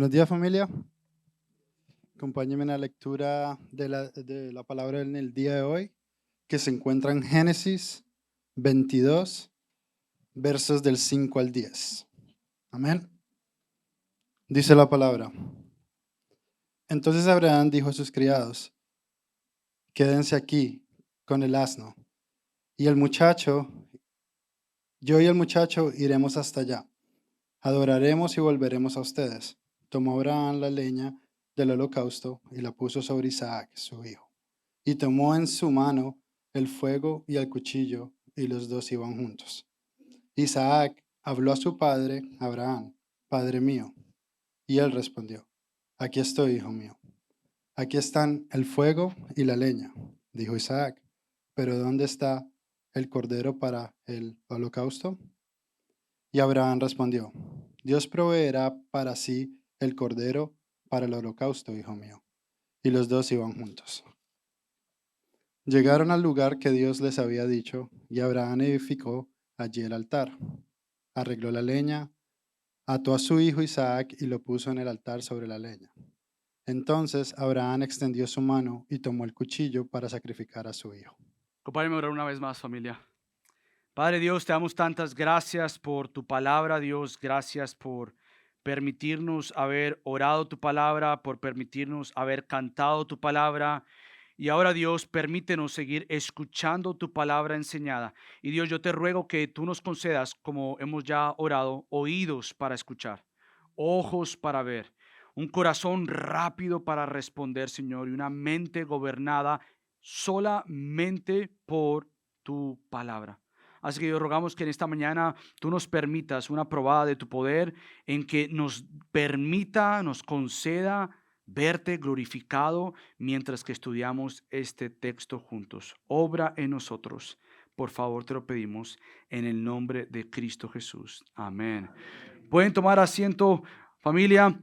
Buenos días, familia. Acompáñenme en la lectura de la palabra en el día de hoy, que se encuentra en Génesis 22, versos del 5 al 10. Amén. Dice la palabra. Entonces Abraham dijo a sus criados: quédense aquí con el asno, y yo y el muchacho iremos hasta allá. Adoraremos y volveremos a ustedes. Tomó Abraham la leña del holocausto y la puso sobre Isaac, su hijo. Y tomó en su mano el fuego y el cuchillo, y los dos iban juntos. Isaac habló a su padre, Abraham: Padre mío. Y él respondió: Aquí estoy, hijo mío. Aquí están el fuego y la leña, dijo Isaac. Pero ¿dónde está el cordero para el holocausto? Y Abraham respondió: Dios proveerá para sí el cordero para el holocausto, hijo mío. Y los dos iban juntos. Llegaron al lugar que Dios les había dicho, y Abraham edificó allí el altar. Arregló la leña, ató a su hijo Isaac y lo puso en el altar sobre la leña. Entonces Abraham extendió su mano y tomó el cuchillo para sacrificar a su hijo. Acompáñenme a orar una vez más, familia. Padre Dios, te damos tantas gracias por tu palabra, Dios. Gracias por permitirnos haber orado tu palabra, por permitirnos haber cantado tu palabra. Y ahora, Dios, permítenos seguir escuchando tu palabra enseñada. Y Dios, yo te ruego que tú nos concedas, como hemos ya orado, oídos para escuchar, ojos para ver, un corazón rápido para responder, Señor, y una mente gobernada solamente por tu palabra. Así que Dios, rogamos que en esta mañana tú nos permitas una probada de tu poder, en que nos permita, nos conceda verte glorificado mientras que estudiamos este texto juntos. Obra en nosotros. Por favor, te lo pedimos en el nombre de Cristo Jesús. Amén. Pueden tomar asiento, familia.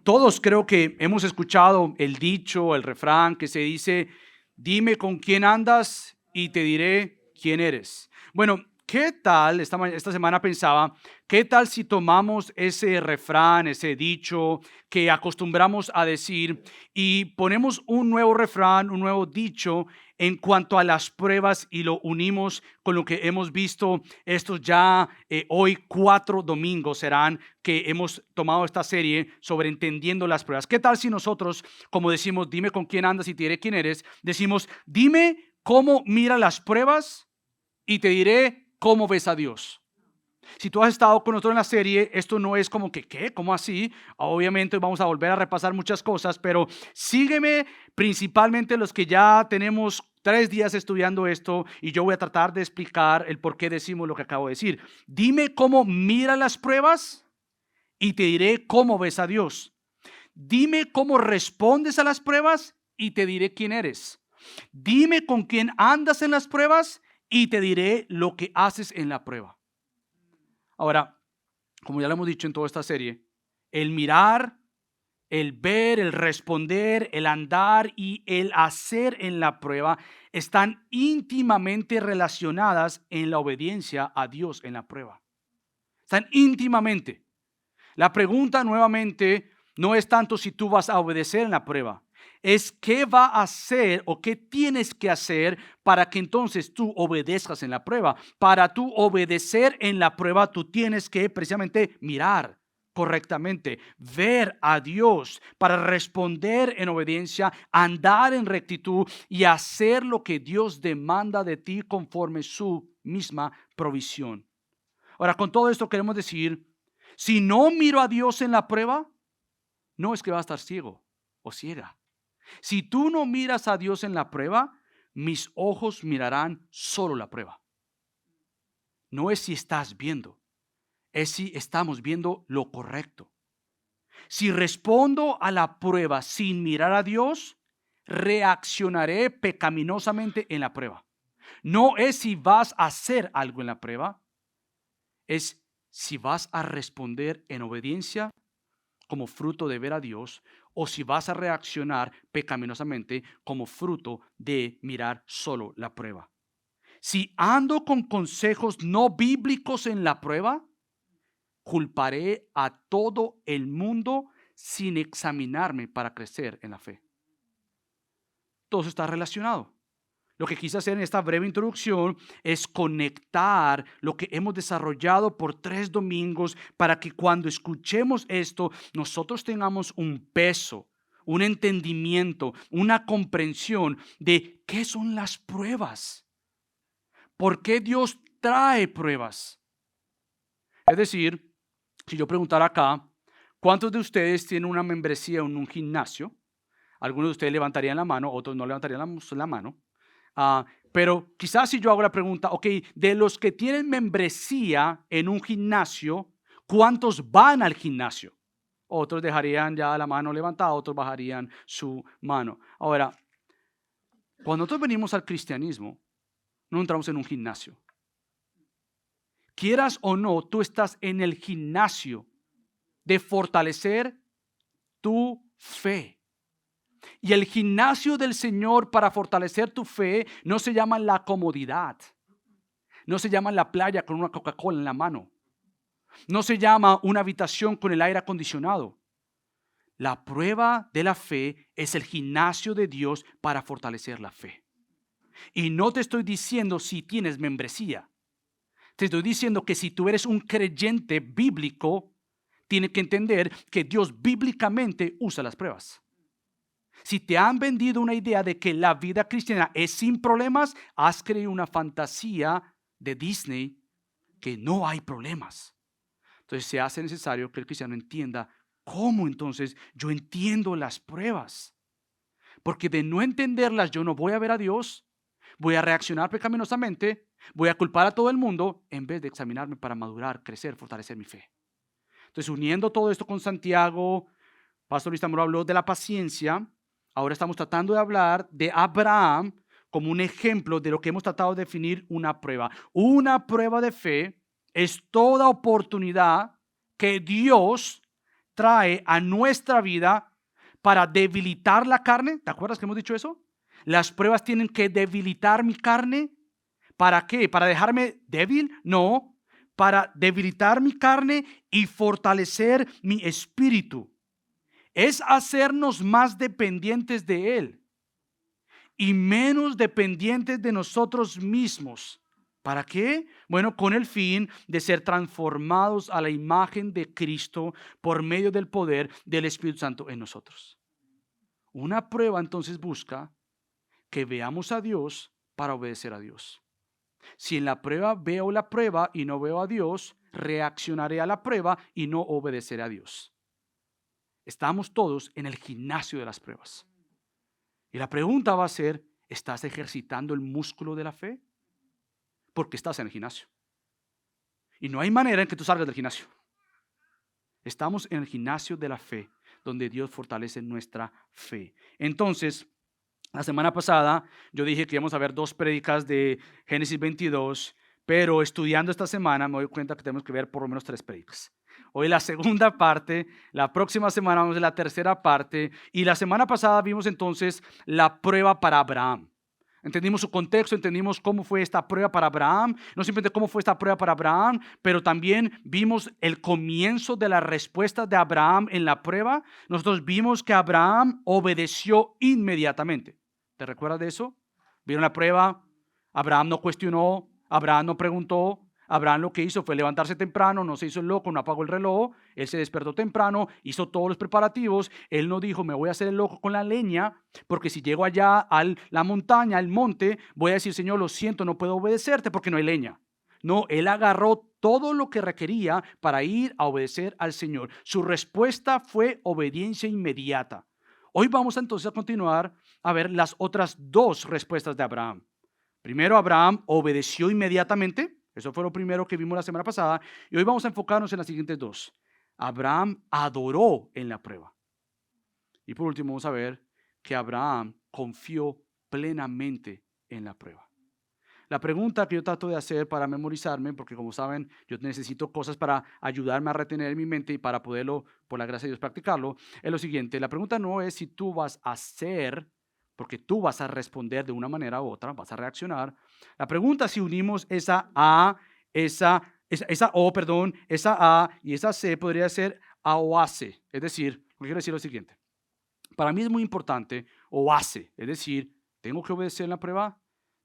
Todos creo que hemos escuchado el dicho, el refrán que se dice: dime con quién andas y te diré quién eres. Bueno, ¿qué tal? Esta semana pensaba, ¿qué tal si tomamos ese refrán, ese dicho que acostumbramos a decir, y ponemos un nuevo refrán, un nuevo dicho en cuanto a las pruebas, y lo unimos con lo que hemos visto estos ya hoy 4 domingos serán que hemos tomado esta serie sobre entendiendo las pruebas? ¿Qué tal si nosotros, como decimos, dime con quién andas y te diré quién eres, decimos, dime cómo mira las pruebas y te diré cómo ves a Dios? Si tú has estado con nosotros en la serie, esto no es como que, ¿qué? ¿Cómo así? Obviamente vamos a volver a repasar muchas cosas, pero sígueme, principalmente los que ya tenemos 3 días estudiando esto, y yo voy a tratar de explicar el por qué decimos lo que acabo de decir. Dime cómo mira las pruebas y te diré cómo ves a Dios. Dime cómo respondes a las pruebas y te diré quién eres. Dime con quién andas en las pruebas y te diré lo que haces en la prueba. Ahora, como ya lo hemos dicho en toda esta serie, el mirar, el ver, el responder, el andar y el hacer en la prueba están íntimamente relacionadas en la obediencia a Dios en la prueba. Están íntimamente. La pregunta nuevamente no es tanto si tú vas a obedecer en la prueba, es qué va a hacer o qué tienes que hacer para que entonces tú obedezcas en la prueba. Para tú obedecer en la prueba, tú tienes que precisamente mirar correctamente, ver a Dios para responder en obediencia, andar en rectitud y hacer lo que Dios demanda de ti conforme su misma provisión. Ahora, con todo esto queremos decir, si no miro a Dios en la prueba, no es que va a estar ciego o ciega. Si tú no miras a Dios en la prueba, mis ojos mirarán solo la prueba. No es si estás viendo, es si estamos viendo lo correcto. Si respondo a la prueba sin mirar a Dios, reaccionaré pecaminosamente en la prueba. No es si vas a hacer algo en la prueba, es si vas a responder en obediencia como fruto de ver a Dios, o si vas a reaccionar pecaminosamente como fruto de mirar solo la prueba. Si ando con consejos no bíblicos en la prueba, culparé a todo el mundo sin examinarme para crecer en la fe. Todo eso está relacionado. Lo que quise hacer en esta breve introducción es conectar lo que hemos desarrollado por 3 domingos para que cuando escuchemos esto, nosotros tengamos un peso, un entendimiento, una comprensión de qué son las pruebas. ¿Por qué Dios trae pruebas? Es decir, si yo preguntara acá, ¿cuántos de ustedes tienen una membresía en un gimnasio? Algunos de ustedes levantarían la mano, otros no levantarían la mano. Pero quizás si yo hago la pregunta, ok, de los que tienen membresía en un gimnasio, ¿cuántos van al gimnasio? Otros dejarían ya la mano levantada, otros bajarían su mano. Ahora, cuando nosotros venimos al cristianismo, no entramos en un gimnasio. Quieras o no, tú estás en el gimnasio de fortalecer tu fe. Y el gimnasio del Señor para fortalecer tu fe no se llama la comodidad. No se llama la playa con una Coca-Cola en la mano. No se llama una habitación con el aire acondicionado. La prueba de la fe es el gimnasio de Dios para fortalecer la fe. Y no te estoy diciendo si tienes membresía. Te estoy diciendo que si tú eres un creyente bíblico, tienes que entender que Dios bíblicamente usa las pruebas. Si te han vendido una idea de que la vida cristiana es sin problemas, has creído una fantasía de Disney que no hay problemas. Entonces se hace necesario que el cristiano entienda cómo entonces yo entiendo las pruebas. Porque de no entenderlas yo no voy a ver a Dios, voy a reaccionar pecaminosamente, voy a culpar a todo el mundo en vez de examinarme para madurar, crecer, fortalecer mi fe. Entonces uniendo todo esto con Santiago, Pastor Luis Tamuro habló de la paciencia. Ahora estamos tratando de hablar de Abraham como un ejemplo de lo que hemos tratado de definir una prueba. Una prueba de fe es toda oportunidad que Dios trae a nuestra vida para debilitar la carne. ¿Te acuerdas que hemos dicho eso? Las pruebas tienen que debilitar mi carne. ¿Para qué? ¿Para dejarme débil? No, para debilitar mi carne y fortalecer mi espíritu. Es hacernos más dependientes de Él y menos dependientes de nosotros mismos. ¿Para qué? Bueno, con el fin de ser transformados a la imagen de Cristo por medio del poder del Espíritu Santo en nosotros. Una prueba entonces busca que veamos a Dios para obedecer a Dios. Si en la prueba veo la prueba y no veo a Dios, reaccionaré a la prueba y no obedeceré a Dios. Estamos todos en el gimnasio de las pruebas. Y la pregunta va a ser, ¿estás ejercitando el músculo de la fe? Porque estás en el gimnasio. Y no hay manera en que tú salgas del gimnasio. Estamos en el gimnasio de la fe, donde Dios fortalece nuestra fe. Entonces, la semana pasada yo dije que íbamos a ver 2 prédicas de Génesis 22, pero estudiando esta semana me doy cuenta que tenemos que ver por lo menos 3 prédicas. Hoy la segunda parte, la próxima semana vamos a ver la tercera parte y la semana pasada vimos entonces la prueba para Abraham. Entendimos su contexto, entendimos cómo fue esta prueba para Abraham, no simplemente cómo fue esta prueba para Abraham, pero también vimos el comienzo de la respuesta de Abraham en la prueba. Nosotros vimos que Abraham obedeció inmediatamente. ¿Te recuerdas de eso? ¿Vieron la prueba? Abraham no cuestionó, Abraham no preguntó. Abraham lo que hizo fue levantarse temprano, no se hizo el loco, no apagó el reloj, él se despertó temprano, hizo todos los preparativos, él no dijo me voy a hacer el loco con la leña, porque si llego allá a la montaña, al monte, voy a decir Señor, lo siento, no puedo obedecerte porque no hay leña. No, él agarró todo lo que requería para ir a obedecer al Señor. Su respuesta fue obediencia inmediata. Hoy vamos entonces a continuar a ver las otras 2 respuestas de Abraham. Primero, Abraham obedeció inmediatamente. Eso fue lo primero que vimos la semana pasada. Y hoy vamos a enfocarnos en las siguientes 2. Abraham adoró en la prueba. Y por último vamos a ver que Abraham confió plenamente en la prueba. La pregunta que yo trato de hacer para memorizarme, porque como saben, yo necesito cosas para ayudarme a retener en mi mente y para poderlo, por la gracia de Dios, practicarlo, es lo siguiente. La pregunta no es si tú vas a hacer, porque tú vas a responder de una manera u otra, vas a reaccionar. La pregunta si unimos esa A, esa O, esa A y esa C podría ser A o AC. Es decir, quiero decir lo siguiente. Para mí es muy importante es decir, tengo que obedecer en la prueba,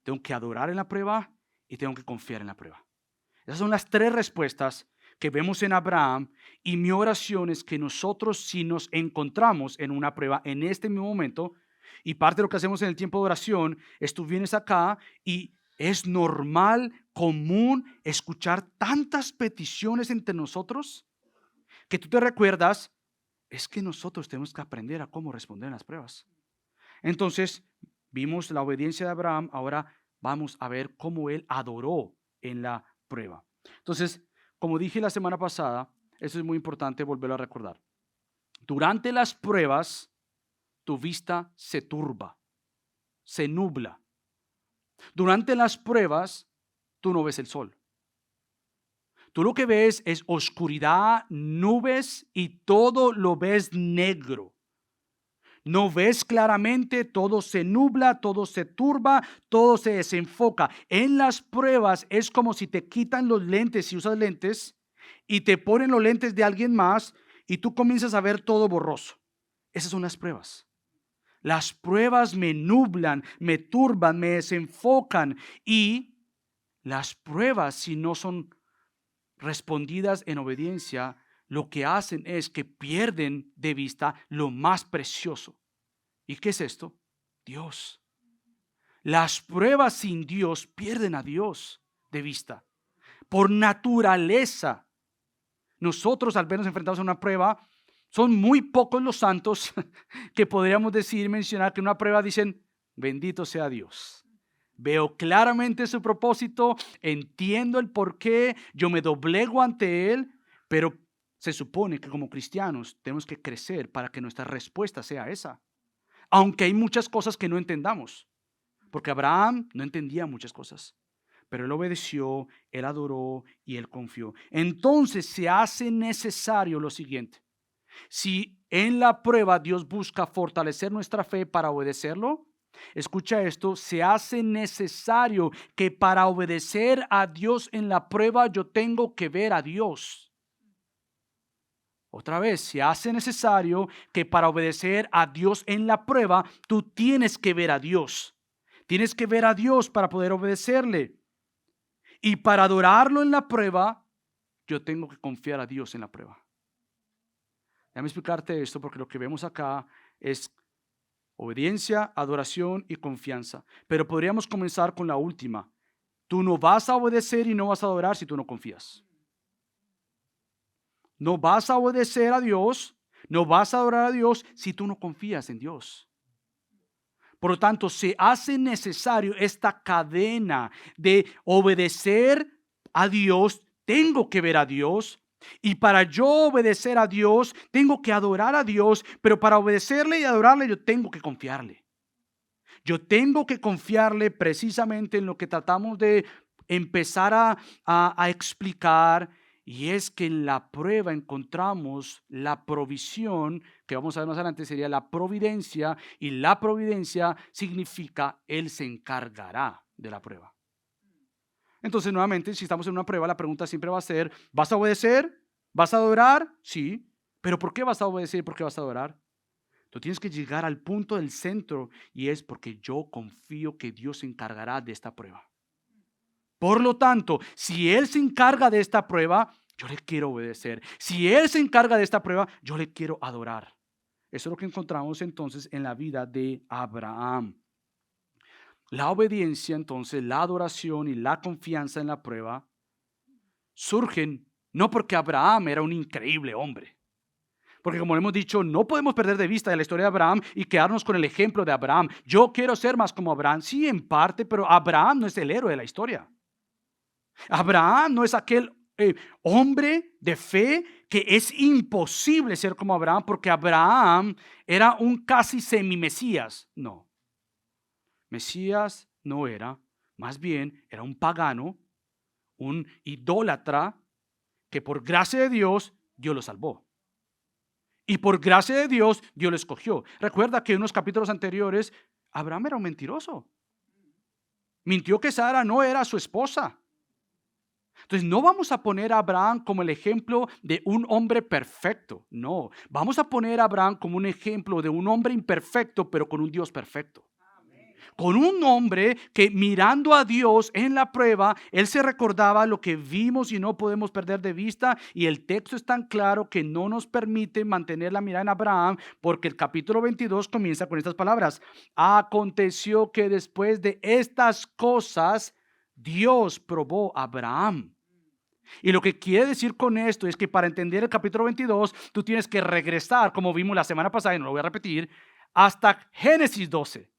tengo que adorar en la prueba y tengo que confiar en la prueba. Esas son las tres respuestas que vemos en Abraham, y mi oración es que nosotros, si nos encontramos en una prueba en este mismo momento, y parte de lo que hacemos en el tiempo de oración es tú vienes acá y es normal, común escuchar tantas peticiones entre nosotros que tú te recuerdas, es que nosotros tenemos que aprender a cómo responder en las pruebas. Entonces, vimos la obediencia de Abraham, ahora vamos a ver cómo él adoró en la prueba. Entonces, como dije la semana pasada, eso es muy importante volverlo a recordar. Durante las pruebas, tu vista se turba, se nubla. Durante las pruebas, tú no ves el sol. Tú lo que ves es oscuridad, nubes y todo lo ves negro. No ves claramente, todo se nubla, todo se turba, todo se desenfoca. En las pruebas es como si te quitan los lentes, si usas lentes, y te ponen los lentes de alguien más y tú comienzas a ver todo borroso. Esas son las pruebas. Las pruebas me nublan, me turban, me desenfocan, y las pruebas, si no son respondidas en obediencia, lo que hacen es que pierden de vista lo más precioso. ¿Y qué es esto? Dios. Las pruebas sin Dios pierden a Dios de vista. Por naturaleza, nosotros al vernos enfrentados a una prueba, son muy pocos los santos que podríamos mencionar que en una prueba dicen, bendito sea Dios. Veo claramente su propósito, entiendo el por qué, yo me doblego ante Él, pero se supone que como cristianos tenemos que crecer para que nuestra respuesta sea esa. Aunque hay muchas cosas que no entendamos, porque Abraham no entendía muchas cosas, pero él obedeció, él adoró y él confió. Entonces se hace necesario lo siguiente. Si en la prueba Dios busca fortalecer nuestra fe para obedecerlo, escucha esto, se hace necesario que para obedecer a Dios en la prueba yo tengo que ver a Dios. Otra vez, se hace necesario que para obedecer a Dios en la prueba, tú tienes que ver a Dios. Tienes que ver a Dios para poder obedecerle. Y para adorarlo en la prueba, yo tengo que confiar a Dios en la prueba. Déjame explicarte esto, porque lo que vemos acá es obediencia, adoración y confianza. Pero podríamos comenzar con la última. Tú no vas a obedecer y no vas a adorar si tú no confías. No vas a obedecer a Dios, no vas a adorar a Dios si tú no confías en Dios. Por lo tanto, se hace necesario esta cadena de obedecer a Dios. Tengo que ver a Dios. Y para yo obedecer a Dios, tengo que adorar a Dios. Pero para obedecerle y adorarle, yo tengo que confiarle. Yo tengo que confiarle precisamente en lo que tratamos de empezar a explicar. Y es que en la prueba encontramos la provisión, que vamos a ver más adelante, sería la providencia, y la providencia significa Él se encargará de la prueba. Entonces, nuevamente, si estamos en una prueba, la pregunta siempre va a ser, ¿vas a obedecer? ¿Vas a adorar? Sí, pero ¿por qué vas a obedecer y por qué vas a adorar? Tú tienes que llegar al punto del centro, y es porque yo confío que Dios se encargará de esta prueba. Por lo tanto, si Él se encarga de esta prueba, yo le quiero obedecer. Si Él se encarga de esta prueba, yo le quiero adorar. Eso es lo que encontramos entonces en la vida de Abraham. La obediencia, entonces, la adoración y la confianza en la prueba surgen no porque Abraham era un increíble hombre. Porque como hemos dicho, no podemos perder de vista la historia de Abraham y quedarnos con el ejemplo de Abraham. Yo quiero ser más como Abraham, sí, en parte, pero Abraham no es el héroe de la historia. Abraham no es aquel hombre de fe que es imposible ser como Abraham, porque Abraham era un casi semimesías. No, Mesías no era, más bien era un pagano, un idólatra que por gracia de Dios lo salvó. Y por gracia de Dios lo escogió. Recuerda que en unos capítulos anteriores Abraham era un mentiroso. Mintió que Sara no era su esposa. Entonces, no vamos a poner a Abraham como el ejemplo de un hombre perfecto. No, vamos a poner a Abraham como un ejemplo de un hombre imperfecto, pero con un Dios perfecto. Con un hombre que mirando a Dios en la prueba, él se recordaba lo que vimos y no podemos perder de vista. Y el texto es tan claro que no nos permite mantener la mirada en Abraham, porque el capítulo 22 comienza con estas palabras. Aconteció que después de estas cosas, Dios probó a Abraham. Y lo que quiere decir con esto es que para entender el capítulo 22, tú tienes que regresar, como vimos la semana pasada, y no lo voy a repetir, hasta Génesis 12.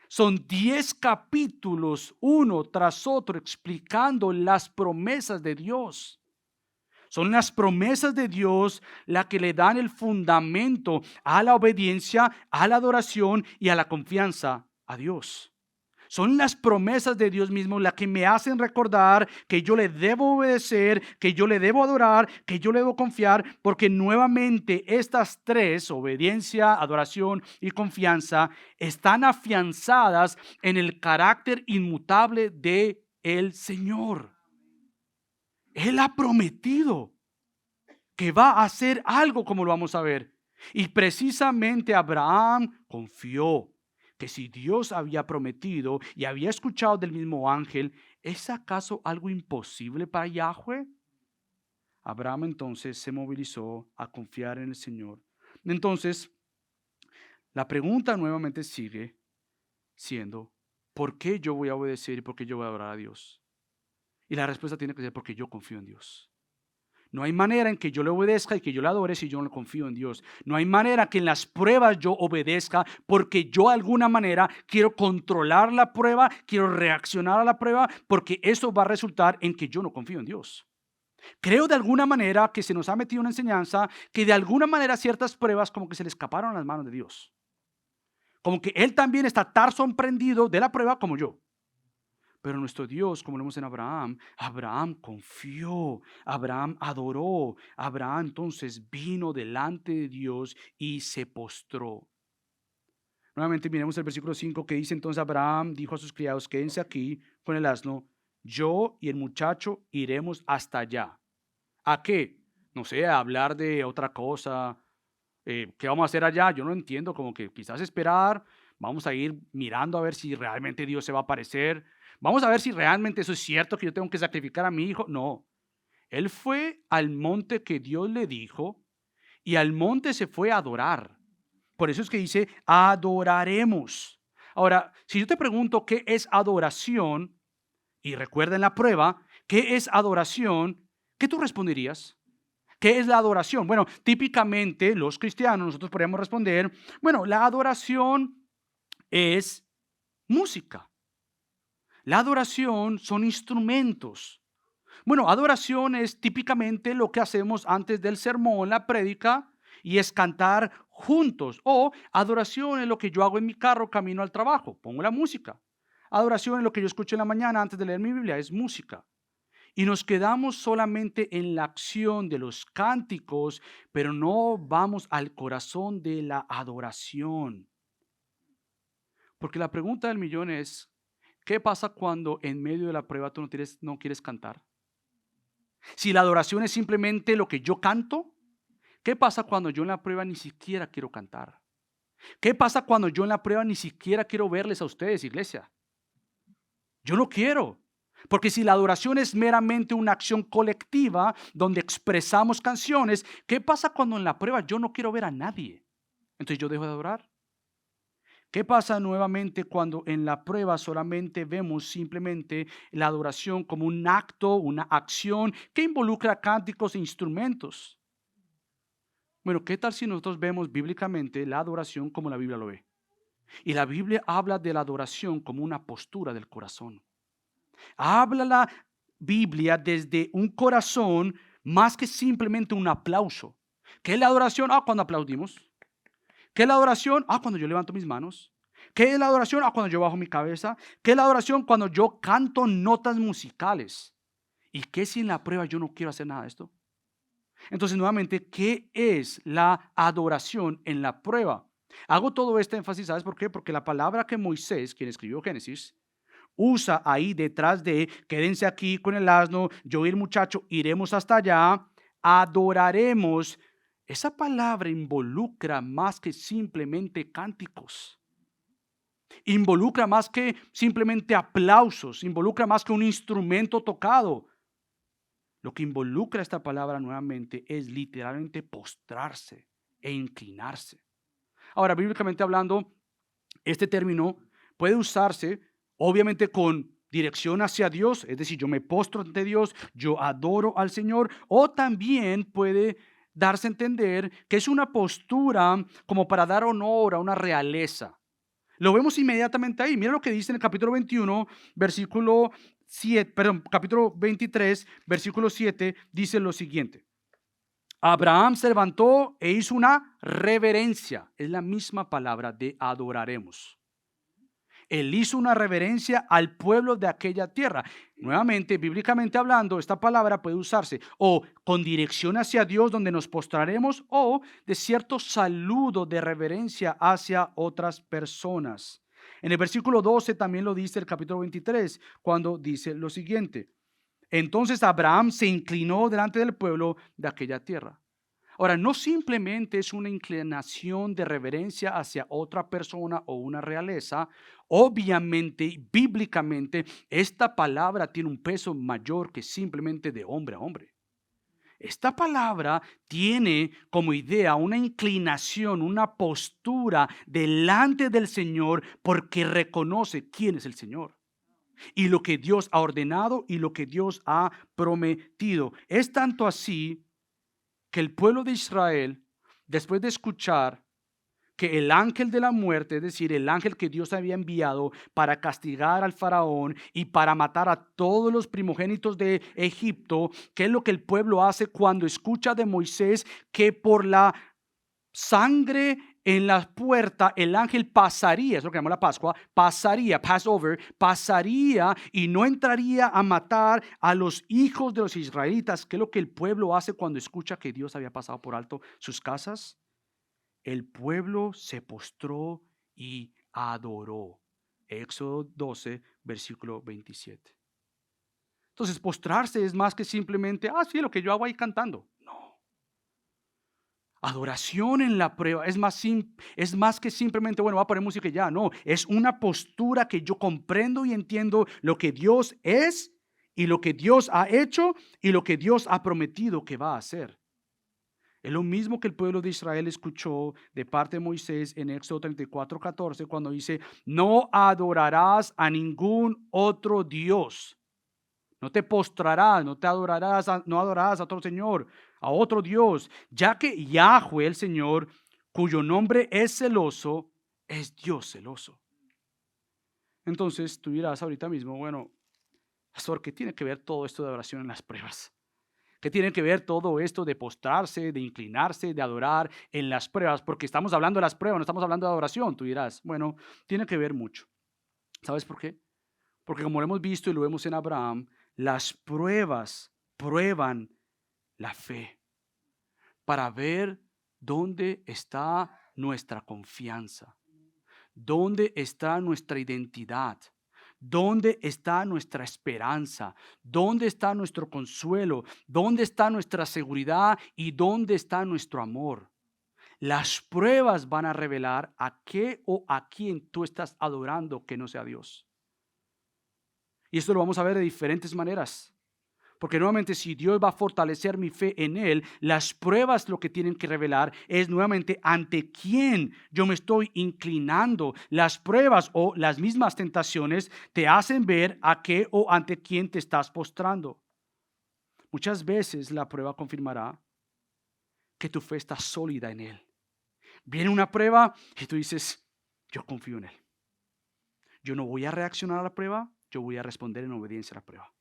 Son 10 capítulos, uno tras otro, explicando las promesas de Dios. Son las promesas de Dios las que le dan el fundamento a la obediencia, a la adoración y a la confianza a Dios. Son las promesas de Dios mismo las que me hacen recordar que yo le debo obedecer, que yo le debo adorar, que yo le debo confiar, porque nuevamente estas tres, obediencia, adoración y confianza, están afianzadas en el carácter inmutable de el Señor. Él ha prometido que va a hacer algo, como lo vamos a ver. Y precisamente Abraham confió que si Dios había prometido y había escuchado del mismo ángel, ¿es acaso algo imposible para Yahweh? Abraham entonces se movilizó a confiar en el Señor. Entonces, la pregunta nuevamente sigue siendo, ¿por qué yo voy a obedecer y por qué yo voy a adorar a Dios? Y la respuesta tiene que ser porque yo confío en Dios. No hay manera en que yo le obedezca y que yo le adore si yo no confío en Dios. No hay manera que en las pruebas yo obedezca porque yo de alguna manera quiero controlar la prueba, quiero reaccionar a la prueba, porque eso va a resultar en que yo no confío en Dios. Creo de alguna manera que se nos ha metido una enseñanza que de alguna manera ciertas pruebas como que se le escaparon a las manos de Dios. Como que Él también está tan sorprendido de la prueba como yo. Pero nuestro Dios, como lo vemos en Abraham, Abraham confió, Abraham adoró, Abraham entonces vino delante de Dios y se postró. Nuevamente miremos el versículo 5 que dice entonces Abraham dijo a sus criados, quédense aquí con el asno, yo y el muchacho iremos hasta allá. ¿A qué? No sé, a hablar de otra cosa. ¿Qué vamos a hacer allá? Yo no entiendo, como que quizás esperar, vamos a ir mirando a ver si realmente Dios se va a aparecer. Vamos a ver si realmente eso es cierto que yo tengo que sacrificar a mi hijo. No, él fue al monte que Dios le dijo y al monte se fue a adorar. Por eso es que dice, adoraremos. Ahora, si yo te pregunto qué es adoración, y recuerda en la prueba, ¿qué es adoración? ¿Qué tú responderías? ¿Qué es la adoración? Bueno, típicamente los cristianos, nosotros podríamos responder, bueno, la adoración es música. La adoración son instrumentos. Bueno, adoración es típicamente lo que hacemos antes del sermón, la prédica, y es cantar juntos. O adoración es lo que yo hago en mi carro camino al trabajo, pongo la música. Adoración es lo que yo escucho en la mañana antes de leer mi Biblia, es música. Y nos quedamos solamente en la acción de los cánticos, pero no vamos al corazón de la adoración. Porque la pregunta del millón es, ¿qué pasa cuando en medio de la prueba tú no quieres cantar? Si la adoración es simplemente lo que yo canto, ¿qué pasa cuando yo en la prueba ni siquiera quiero cantar? ¿Qué pasa cuando yo en la prueba ni siquiera quiero verles a ustedes, iglesia? Yo no quiero. Porque si la adoración es meramente una acción colectiva donde expresamos canciones, ¿qué pasa cuando en la prueba yo no quiero ver a nadie? Entonces yo dejo de adorar. ¿Qué pasa nuevamente cuando en la prueba solamente vemos simplemente la adoración como un acto, una acción que involucra cánticos e instrumentos? Bueno, ¿qué tal si nosotros vemos bíblicamente la adoración como la Biblia lo ve? Y la Biblia habla de la adoración como una postura del corazón. Habla la Biblia desde un corazón más que simplemente un aplauso. ¿Qué es la adoración? Cuando aplaudimos. ¿Qué es la adoración? Cuando yo levanto mis manos. ¿Qué es la adoración? Cuando yo bajo mi cabeza. ¿Qué es la adoración? Cuando yo canto notas musicales. ¿Y qué si en la prueba yo no quiero hacer nada de esto? Entonces, nuevamente, ¿qué es la adoración en la prueba? Hago todo este énfasis, ¿sabes por qué? Porque la palabra que Moisés, quien escribió Génesis, usa ahí detrás de, quédense aquí con el asno, yo y el muchacho iremos hasta allá, adoraremos. Esa palabra involucra más que simplemente cánticos. Involucra más que simplemente aplausos, involucra más que un instrumento tocado. Lo que involucra esta palabra nuevamente es literalmente postrarse e inclinarse. Ahora, bíblicamente hablando, este término puede usarse obviamente con dirección hacia Dios, es decir, yo me postro ante Dios, yo adoro al Señor, o también puede darse a entender que es una postura como para dar honor a una realeza. Lo vemos inmediatamente ahí. Mira lo que dice en el capítulo 21, versículo 7, perdón, capítulo 23, versículo 7, dice lo siguiente. Abraham se levantó e hizo una reverencia. Es la misma palabra de adoraremos. Él hizo una reverencia al pueblo de aquella tierra. Nuevamente, bíblicamente hablando, esta palabra puede usarse o con dirección hacia Dios donde nos postraremos o de cierto saludo de reverencia hacia otras personas. En el versículo 12 también lo dice el capítulo 23 cuando dice lo siguiente. Entonces Abraham se inclinó delante del pueblo de aquella tierra. Ahora, no simplemente es una inclinación de reverencia hacia otra persona o una realeza. Obviamente, bíblicamente, esta palabra tiene un peso mayor que simplemente de hombre a hombre. Esta palabra tiene como idea una inclinación, una postura delante del Señor porque reconoce quién es el Señor y lo que Dios ha ordenado y lo que Dios ha prometido. Es tanto así que el pueblo de Israel, después de escuchar que el ángel de la muerte, es decir, el ángel que Dios había enviado para castigar al faraón y para matar a todos los primogénitos de Egipto, ¿qué es lo que el pueblo hace cuando escucha de Moisés que por la sangre en la puerta, el ángel pasaría, es lo que llamamos la Pascua, pasaría, Passover, pasaría y no entraría a matar a los hijos de los israelitas? ¿Qué es lo que el pueblo hace cuando escucha que Dios había pasado por alto sus casas? El pueblo se postró y adoró. Éxodo 12, versículo 27. Entonces, postrarse es más que simplemente, sí, lo que yo hago ahí cantando. No. Adoración en la prueba es más que simplemente, bueno, voy a poner música y ya. No, es una postura que yo comprendo y entiendo lo que Dios es y lo que Dios ha hecho y lo que Dios ha prometido que va a hacer. Es lo mismo que el pueblo de Israel escuchó de parte de Moisés en Éxodo 34:14 cuando dice, no adorarás a ningún otro Dios. No te postrarás, no te adorarás, no adorarás a otro Señor, a otro Dios, ya que Yahweh, el Señor, cuyo nombre es celoso, es Dios celoso. Entonces tú dirás ahorita mismo, bueno, pastor, ¿qué tiene que ver todo esto de adoración en las pruebas? ¿Qué tiene que ver todo esto de postrarse, de inclinarse, de adorar en las pruebas? Porque estamos hablando de las pruebas, no estamos hablando de adoración. Tú dirás, bueno, tiene que ver mucho. ¿Sabes por qué? Porque como lo hemos visto y lo vemos en Abraham, las pruebas prueban la fe para ver dónde está nuestra confianza, dónde está nuestra identidad, dónde está nuestra esperanza, dónde está nuestro consuelo, dónde está nuestra seguridad y dónde está nuestro amor. Las pruebas van a revelar a qué o a quién tú estás adorando que no sea Dios. Y esto lo vamos a ver de diferentes maneras. Porque nuevamente si Dios va a fortalecer mi fe en Él, las pruebas lo que tienen que revelar es nuevamente ante quién yo me estoy inclinando. Las pruebas o las mismas tentaciones te hacen ver a qué o ante quién te estás postrando. Muchas veces la prueba confirmará que tu fe está sólida en Él. Viene una prueba y tú dices, yo confío en Él. Yo no voy a reaccionar a la prueba, yo voy a responder en obediencia a la prueba.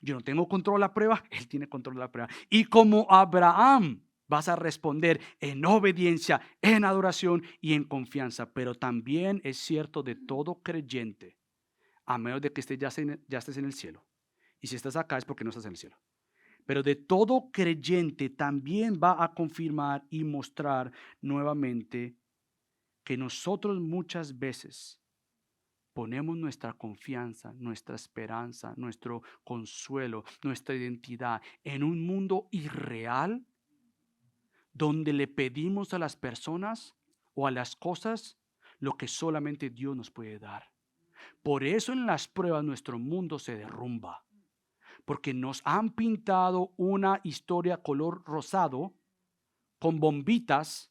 Yo no tengo control de la prueba, Él tiene control de la prueba. Y como Abraham, vas a responder en obediencia, en adoración y en confianza. Pero también es cierto de todo creyente, a menos de que ya estés en el cielo. Y si estás acá es porque no estás en el cielo. Pero de todo creyente también va a confirmar y mostrar nuevamente que nosotros muchas veces ponemos nuestra confianza, nuestra esperanza, nuestro consuelo, nuestra identidad en un mundo irreal donde le pedimos a las personas o a las cosas lo que solamente Dios nos puede dar. Por eso en las pruebas nuestro mundo se derrumba, porque nos han pintado una historia color rosado con bombitas,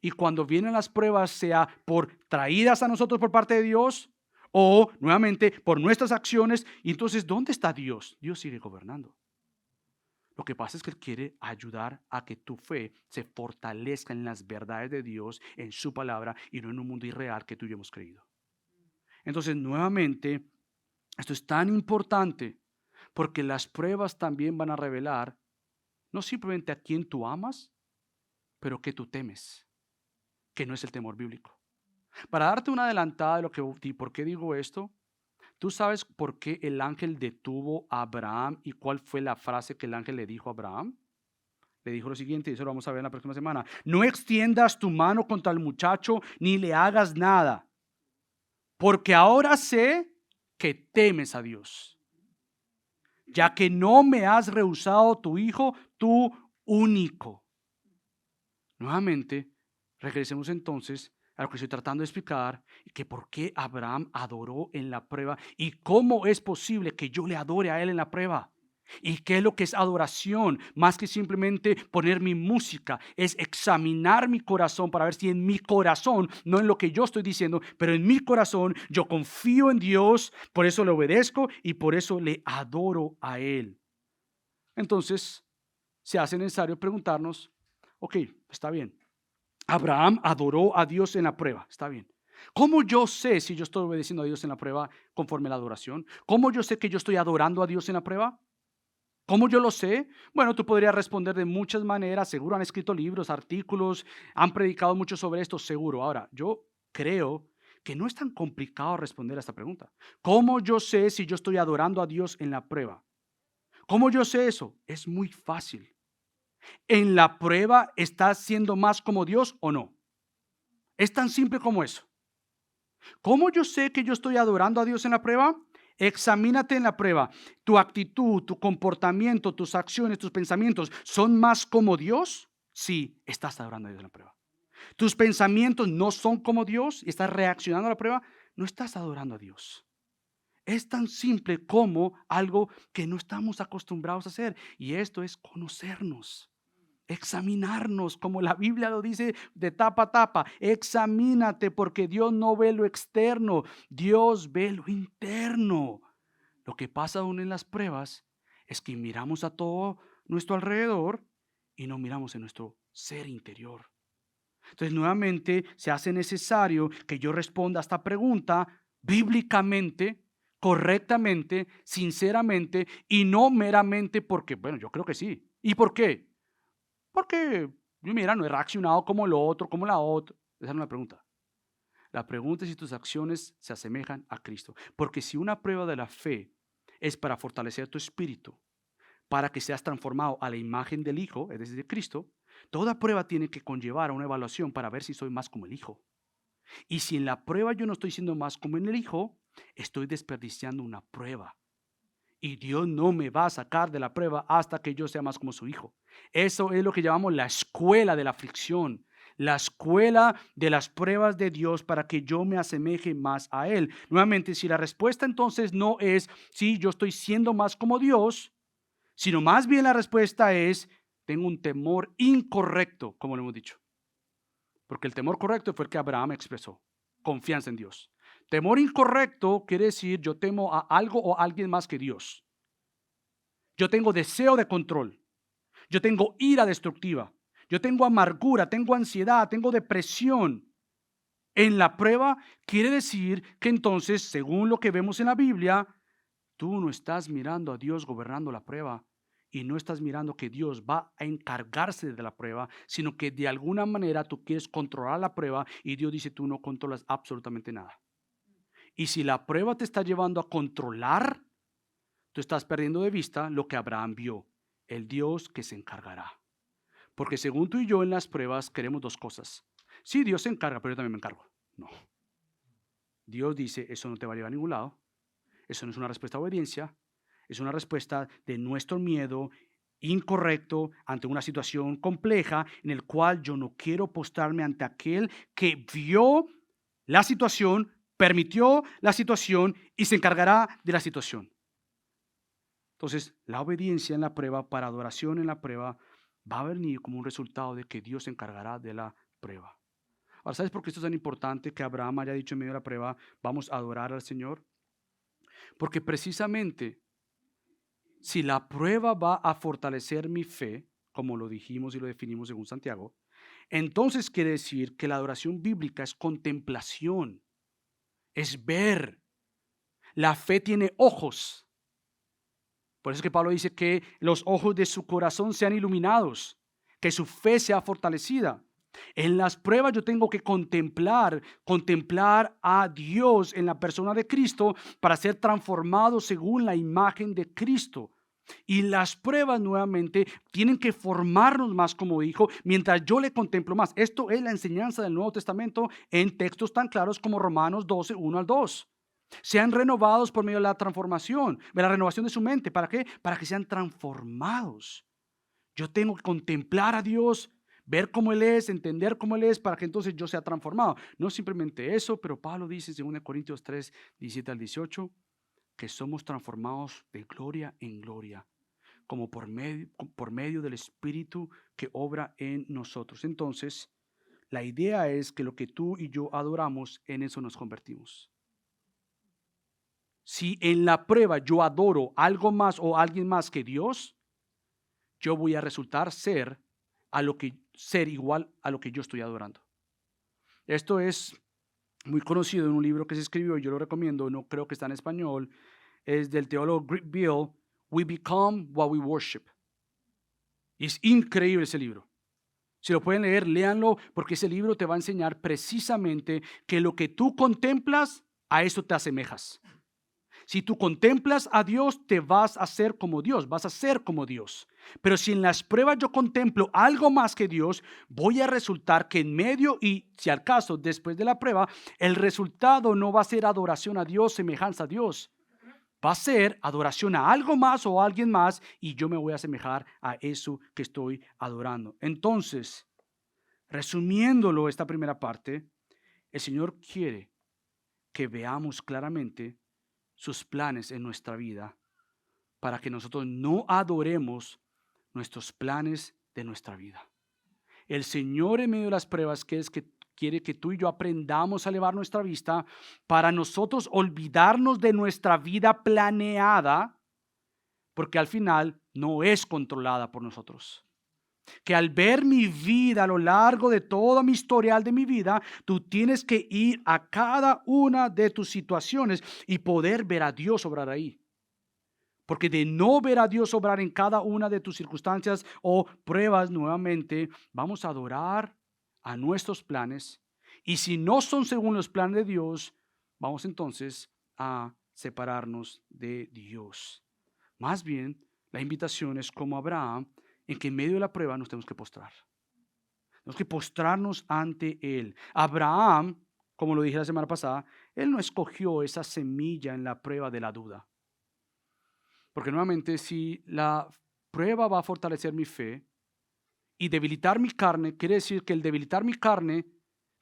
y cuando vienen las pruebas, sea por traídas a nosotros por parte de Dios o nuevamente por nuestras acciones, y entonces ¿dónde está Dios? Dios sigue gobernando. Lo que pasa es que Él quiere ayudar a que tu fe se fortalezca en las verdades de Dios, en su palabra, y no en un mundo irreal que tú y yo hemos creído. Entonces, nuevamente, esto es tan importante porque las pruebas también van a revelar no simplemente a quién tú amas, pero que tú temes, que no es el temor bíblico. Para darte una adelantada de lo que, por qué digo esto, ¿tú sabes por qué el ángel detuvo a Abraham y cuál fue la frase que el ángel le dijo a Abraham? Le dijo lo siguiente, y eso lo vamos a ver en la próxima semana. No extiendas tu mano contra el muchacho ni le hagas nada, porque ahora sé que temes a Dios, ya que no me has rehusado tu hijo, tu único. Nuevamente, regresemos entonces a lo que estoy tratando de explicar, que por qué Abraham adoró en la prueba y cómo es posible que yo le adore a él en la prueba. ¿Y qué es lo que es adoración? Más que simplemente poner mi música, es examinar mi corazón para ver si en mi corazón, no en lo que yo estoy diciendo, pero en mi corazón yo confío en Dios, por eso le obedezco y por eso le adoro a Él. Entonces, se hace necesario preguntarnos, ok, está bien. Abraham adoró a Dios en la prueba, está bien. ¿Cómo yo sé si yo estoy obedeciendo a Dios en la prueba conforme a la adoración? ¿Cómo yo sé que yo estoy adorando a Dios en la prueba? ¿Cómo yo lo sé? Bueno, tú podrías responder de muchas maneras. Seguro han escrito libros, artículos, han predicado mucho sobre esto, seguro. Ahora, yo creo que no es tan complicado responder a esta pregunta. ¿Cómo yo sé si yo estoy adorando a Dios en la prueba? ¿Cómo yo sé eso? Es muy fácil. ¿En la prueba estás siendo más como Dios o no? Es tan simple como eso. ¿Cómo yo sé que yo estoy adorando a Dios en la prueba? Examínate en la prueba. ¿Tu actitud, tu comportamiento, tus acciones, tus pensamientos son más como Dios? Sí, estás adorando a Dios en la prueba. ¿Tus pensamientos no son como Dios y estás reaccionando a la prueba? No estás adorando a Dios. Es tan simple como algo que no estamos acostumbrados a hacer, y esto es conocernos. Examinarnos, como la Biblia lo dice de tapa a tapa. Examínate porque Dios no ve lo externo, Dios ve lo interno. Lo que pasa aún en las pruebas es que miramos a todo nuestro alrededor y no miramos en nuestro ser interior. Entonces, nuevamente, se hace necesario que yo responda a esta pregunta bíblicamente, correctamente, sinceramente y no meramente porque, bueno, yo creo que sí. ¿Y por qué? Porque, mira, no he reaccionado como lo otro, como la otra. Esa no es la pregunta. La pregunta es si tus acciones se asemejan a Cristo. Porque si una prueba de la fe es para fortalecer tu espíritu, para que seas transformado a la imagen del Hijo, es decir, de Cristo, toda prueba tiene que conllevar a una evaluación para ver si soy más como el Hijo. Y si en la prueba yo no estoy siendo más como en el Hijo, estoy desperdiciando una prueba. Y Dios no me va a sacar de la prueba hasta que yo sea más como su hijo. Eso es lo que llamamos la escuela de la aflicción, la escuela de las pruebas de Dios para que yo me asemeje más a Él. Nuevamente, si la respuesta entonces no es si yo estoy siendo más como Dios, sino más bien la respuesta es tengo un temor incorrecto, como lo hemos dicho. Porque el temor correcto fue el que Abraham expresó, confianza en Dios. Temor incorrecto quiere decir yo temo a algo o a alguien más que Dios. Yo tengo deseo de control. Yo tengo ira destructiva. Yo tengo amargura, tengo ansiedad, tengo depresión. En la prueba quiere decir que entonces, según lo que vemos en la Biblia, tú no estás mirando a Dios gobernando la prueba y no estás mirando que Dios va a encargarse de la prueba, sino que de alguna manera tú quieres controlar la prueba y Dios dice tú no controlas absolutamente nada. Y si la prueba te está llevando a controlar, tú estás perdiendo de vista lo que Abraham vio, el Dios que se encargará. Porque según tú y yo en las pruebas queremos dos cosas. Sí, Dios se encarga, pero yo también me encargo. No. Dios dice, eso no te va a llevar a ningún lado. Eso no es una respuesta de obediencia. Es una respuesta de nuestro miedo incorrecto ante una situación compleja en el cual yo no quiero postrarme ante aquel que vio la situación, permitió la situación y se encargará de la situación. Entonces, la obediencia en la prueba, para adoración en la prueba, va a venir como un resultado de que Dios se encargará de la prueba. Ahora, ¿sabes por qué esto es tan importante que Abraham haya dicho en medio de la prueba, vamos a adorar al Señor? Porque precisamente, si la prueba va a fortalecer mi fe, como lo dijimos y lo definimos según Santiago, entonces quiere decir que la adoración bíblica es contemplación, es ver. La fe tiene ojos. Por eso es que Pablo dice que los ojos de su corazón sean iluminados, que su fe sea fortalecida. En las pruebas yo tengo que contemplar a Dios en la persona de Cristo para ser transformado según la imagen de Cristo. Y las pruebas nuevamente tienen que formarnos más como dijo, mientras yo le contemplo más. Esto es la enseñanza del Nuevo Testamento en textos tan claros como Romanos 12, 1 al 2. Sean renovados por medio de la transformación, de la renovación de su mente. ¿Para qué? Para que sean transformados. Yo tengo que contemplar a Dios, ver cómo Él es, entender cómo Él es, para que entonces yo sea transformado. No simplemente eso, pero Pablo dice en 2 Corintios 3, 17 al 18, que somos transformados de gloria en gloria, como por medio del Espíritu que obra en nosotros. Entonces, la idea es que lo que tú y yo adoramos, en eso nos convertimos. Si en la prueba yo adoro algo más o alguien más que Dios, yo voy a resultar ser igual a lo que yo estoy adorando. Esto es muy conocido en un libro que se escribió, y yo lo recomiendo, no creo que está en español, es del teólogo Greg Beale, We Become What We Worship. Y es increíble ese libro. Si lo pueden leer, léanlo, porque ese libro te va a enseñar precisamente que lo que tú contemplas, a eso te asemejas. Si tú contemplas a Dios, te vas a hacer como Dios, vas a ser como Dios. Pero si en las pruebas yo contemplo algo más que Dios, voy a resultar que en medio y, si al caso, después de la prueba, el resultado no va a ser adoración a Dios, semejanza a Dios. Va a ser adoración a algo más o a alguien más y yo me voy a asemejar a eso que estoy adorando. Entonces, resumiéndolo esta primera parte, el Señor quiere que veamos claramente sus planes en nuestra vida para que nosotros no adoremos nuestros planes de nuestra vida. El Señor en medio de las pruebas quiere que tú y yo aprendamos a elevar nuestra vista para nosotros olvidarnos de nuestra vida planeada, porque al final no es controlada por nosotros. Que al ver mi vida a lo largo de todo mi historial de mi vida, tú tienes que ir a cada una de tus situaciones y poder ver a Dios obrar ahí. Porque de no ver a Dios obrar en cada una de tus circunstancias o pruebas nuevamente, vamos a adorar a nuestros planes. Y si no son según los planes de Dios, vamos entonces a separarnos de Dios. Más bien, la invitación es como Abraham, en que en medio de la prueba nos tenemos que postrar. Tenemos que postrarnos ante Él. Abraham, como lo dije la semana pasada, él no escogió esa semilla en la prueba de la duda. Porque nuevamente, si la prueba va a fortalecer mi fe y debilitar mi carne, quiere decir que el debilitar mi carne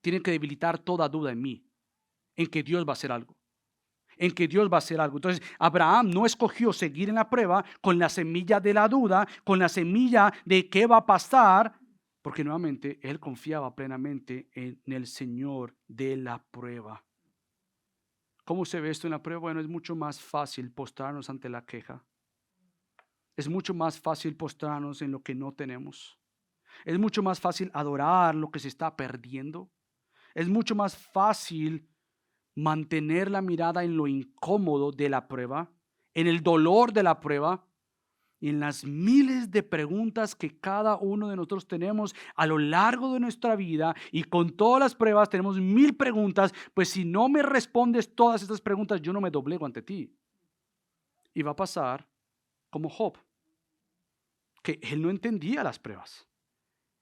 tiene que debilitar toda duda en mí, en que Dios va a hacer algo. En que Dios va a hacer algo. Entonces, Abraham no escogió seguir en la prueba con la semilla de la duda, con la semilla de qué va a pasar, porque nuevamente él confiaba plenamente en el Señor de la prueba. ¿Cómo se ve esto en la prueba? Bueno, es mucho más fácil postrarnos ante la queja. Es mucho más fácil postrarnos en lo que no tenemos. Es mucho más fácil adorar lo que se está perdiendo. Es mucho más fácil mantener la mirada en lo incómodo de la prueba, en el dolor de la prueba y en las miles de preguntas que cada uno de nosotros tenemos a lo largo de nuestra vida. Y con todas las pruebas tenemos 1000 preguntas, pues si no me respondes todas estas preguntas, yo no me doblego ante ti. Y va a pasar como Job, que él no entendía las pruebas.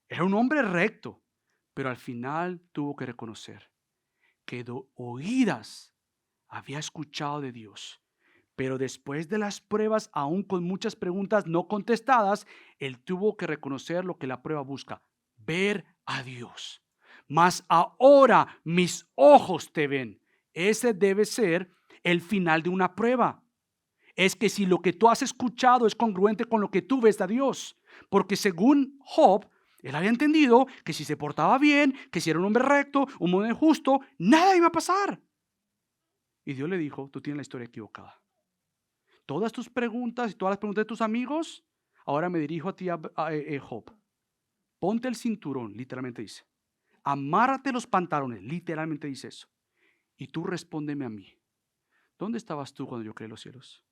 Era un hombre recto, pero al final tuvo que reconocer que de oídas había escuchado de Dios. Pero después de las pruebas, aún con muchas preguntas no contestadas, él tuvo que reconocer lo que la prueba busca: ver a Dios. Mas ahora mis ojos te ven. Ese debe ser el final de una prueba. Es que si lo que tú has escuchado es congruente con lo que tú ves a Dios. Porque según Job, él había entendido que si se portaba bien, que si era un hombre recto, un hombre justo, nada iba a pasar. Y Dios le dijo: tú tienes la historia equivocada. Todas tus preguntas y todas las preguntas de tus amigos, ahora me dirijo a ti, Job. Ponte el cinturón, literalmente dice. Amárrate los pantalones, literalmente dice eso. Y tú respóndeme a mí. ¿Dónde estabas tú cuando yo creé los cielos?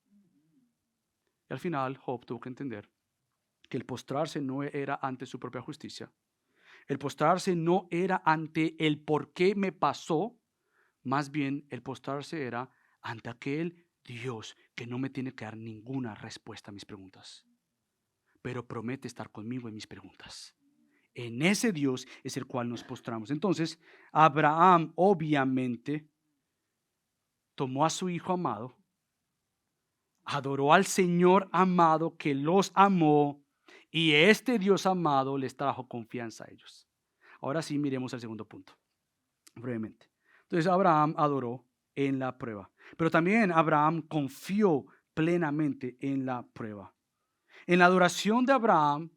Y al final Job tuvo que entender que el postrarse no era ante su propia justicia. El postrarse no era ante el por qué me pasó. Más bien el postrarse era ante aquel Dios que no me tiene que dar ninguna respuesta a mis preguntas, pero promete estar conmigo en mis preguntas. En ese Dios es el cual nos postramos. Entonces, Abraham obviamente tomó a su hijo amado, adoró al Señor amado que los amó, y este Dios amado les trajo confianza a ellos. Ahora sí, miremos el segundo punto, brevemente. Entonces, Abraham adoró en la prueba, pero también Abraham confió plenamente en la prueba. En la adoración de Abraham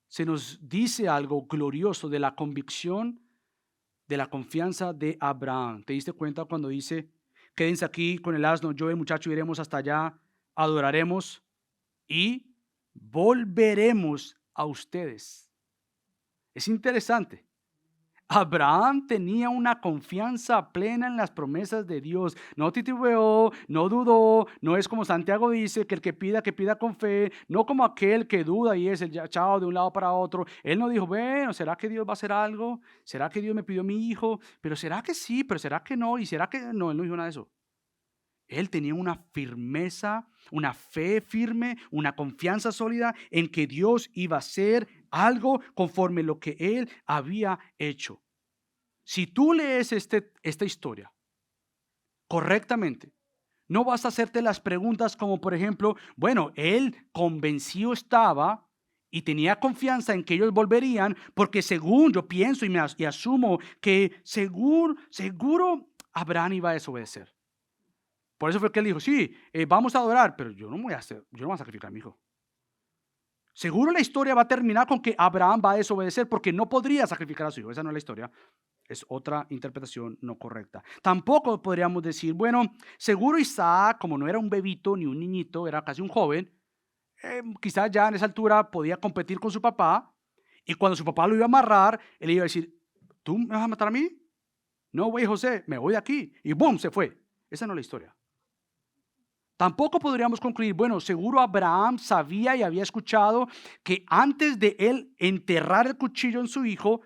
se nos dice algo glorioso de la convicción, de la confianza de Abraham. ¿Te diste cuenta cuando dice: quédense aquí con el asno, yo y el muchacho iremos hasta allá, adoraremos y volveremos a ustedes? Es interesante. Abraham tenía una confianza plena en las promesas de Dios. No titubeó, no dudó. No es como Santiago dice, que el que pida con fe. No como aquel que duda y es el echado de un lado para otro. Él no dijo: bueno, ¿será que Dios va a hacer algo? ¿Será que Dios me pidió a mi hijo? Pero ¿será que sí? ¿Pero será que no? ¿Y será que no? Él no dijo nada de eso. Él tenía una firmeza, una fe firme, una confianza sólida en que Dios iba a hacer algo conforme lo que él había hecho. Si tú lees esta historia correctamente, no vas a hacerte las preguntas como, por ejemplo, bueno, él convencido estaba y tenía confianza en que ellos volverían, porque según yo pienso y asumo que seguro Abraham iba a desobedecer. Por eso fue que él dijo: sí, vamos a adorar, pero yo no voy a sacrificar a mi hijo. Seguro la historia va a terminar con que Abraham va a desobedecer porque no podría sacrificar a su hijo. Esa no es la historia. Es otra interpretación no correcta. Tampoco podríamos decir, bueno, seguro Isaac, como no era un bebito ni un niñito, era casi un joven, quizás ya en esa altura podía competir con su papá, y cuando su papá lo iba a amarrar, él iba a decir: ¿tú me vas a matar a mí? No, güey, José, me voy de aquí. Y ¡boom! Se fue. Esa no es la historia. Tampoco podríamos concluir, bueno, seguro Abraham sabía y había escuchado que antes de él enterrar el cuchillo en su hijo,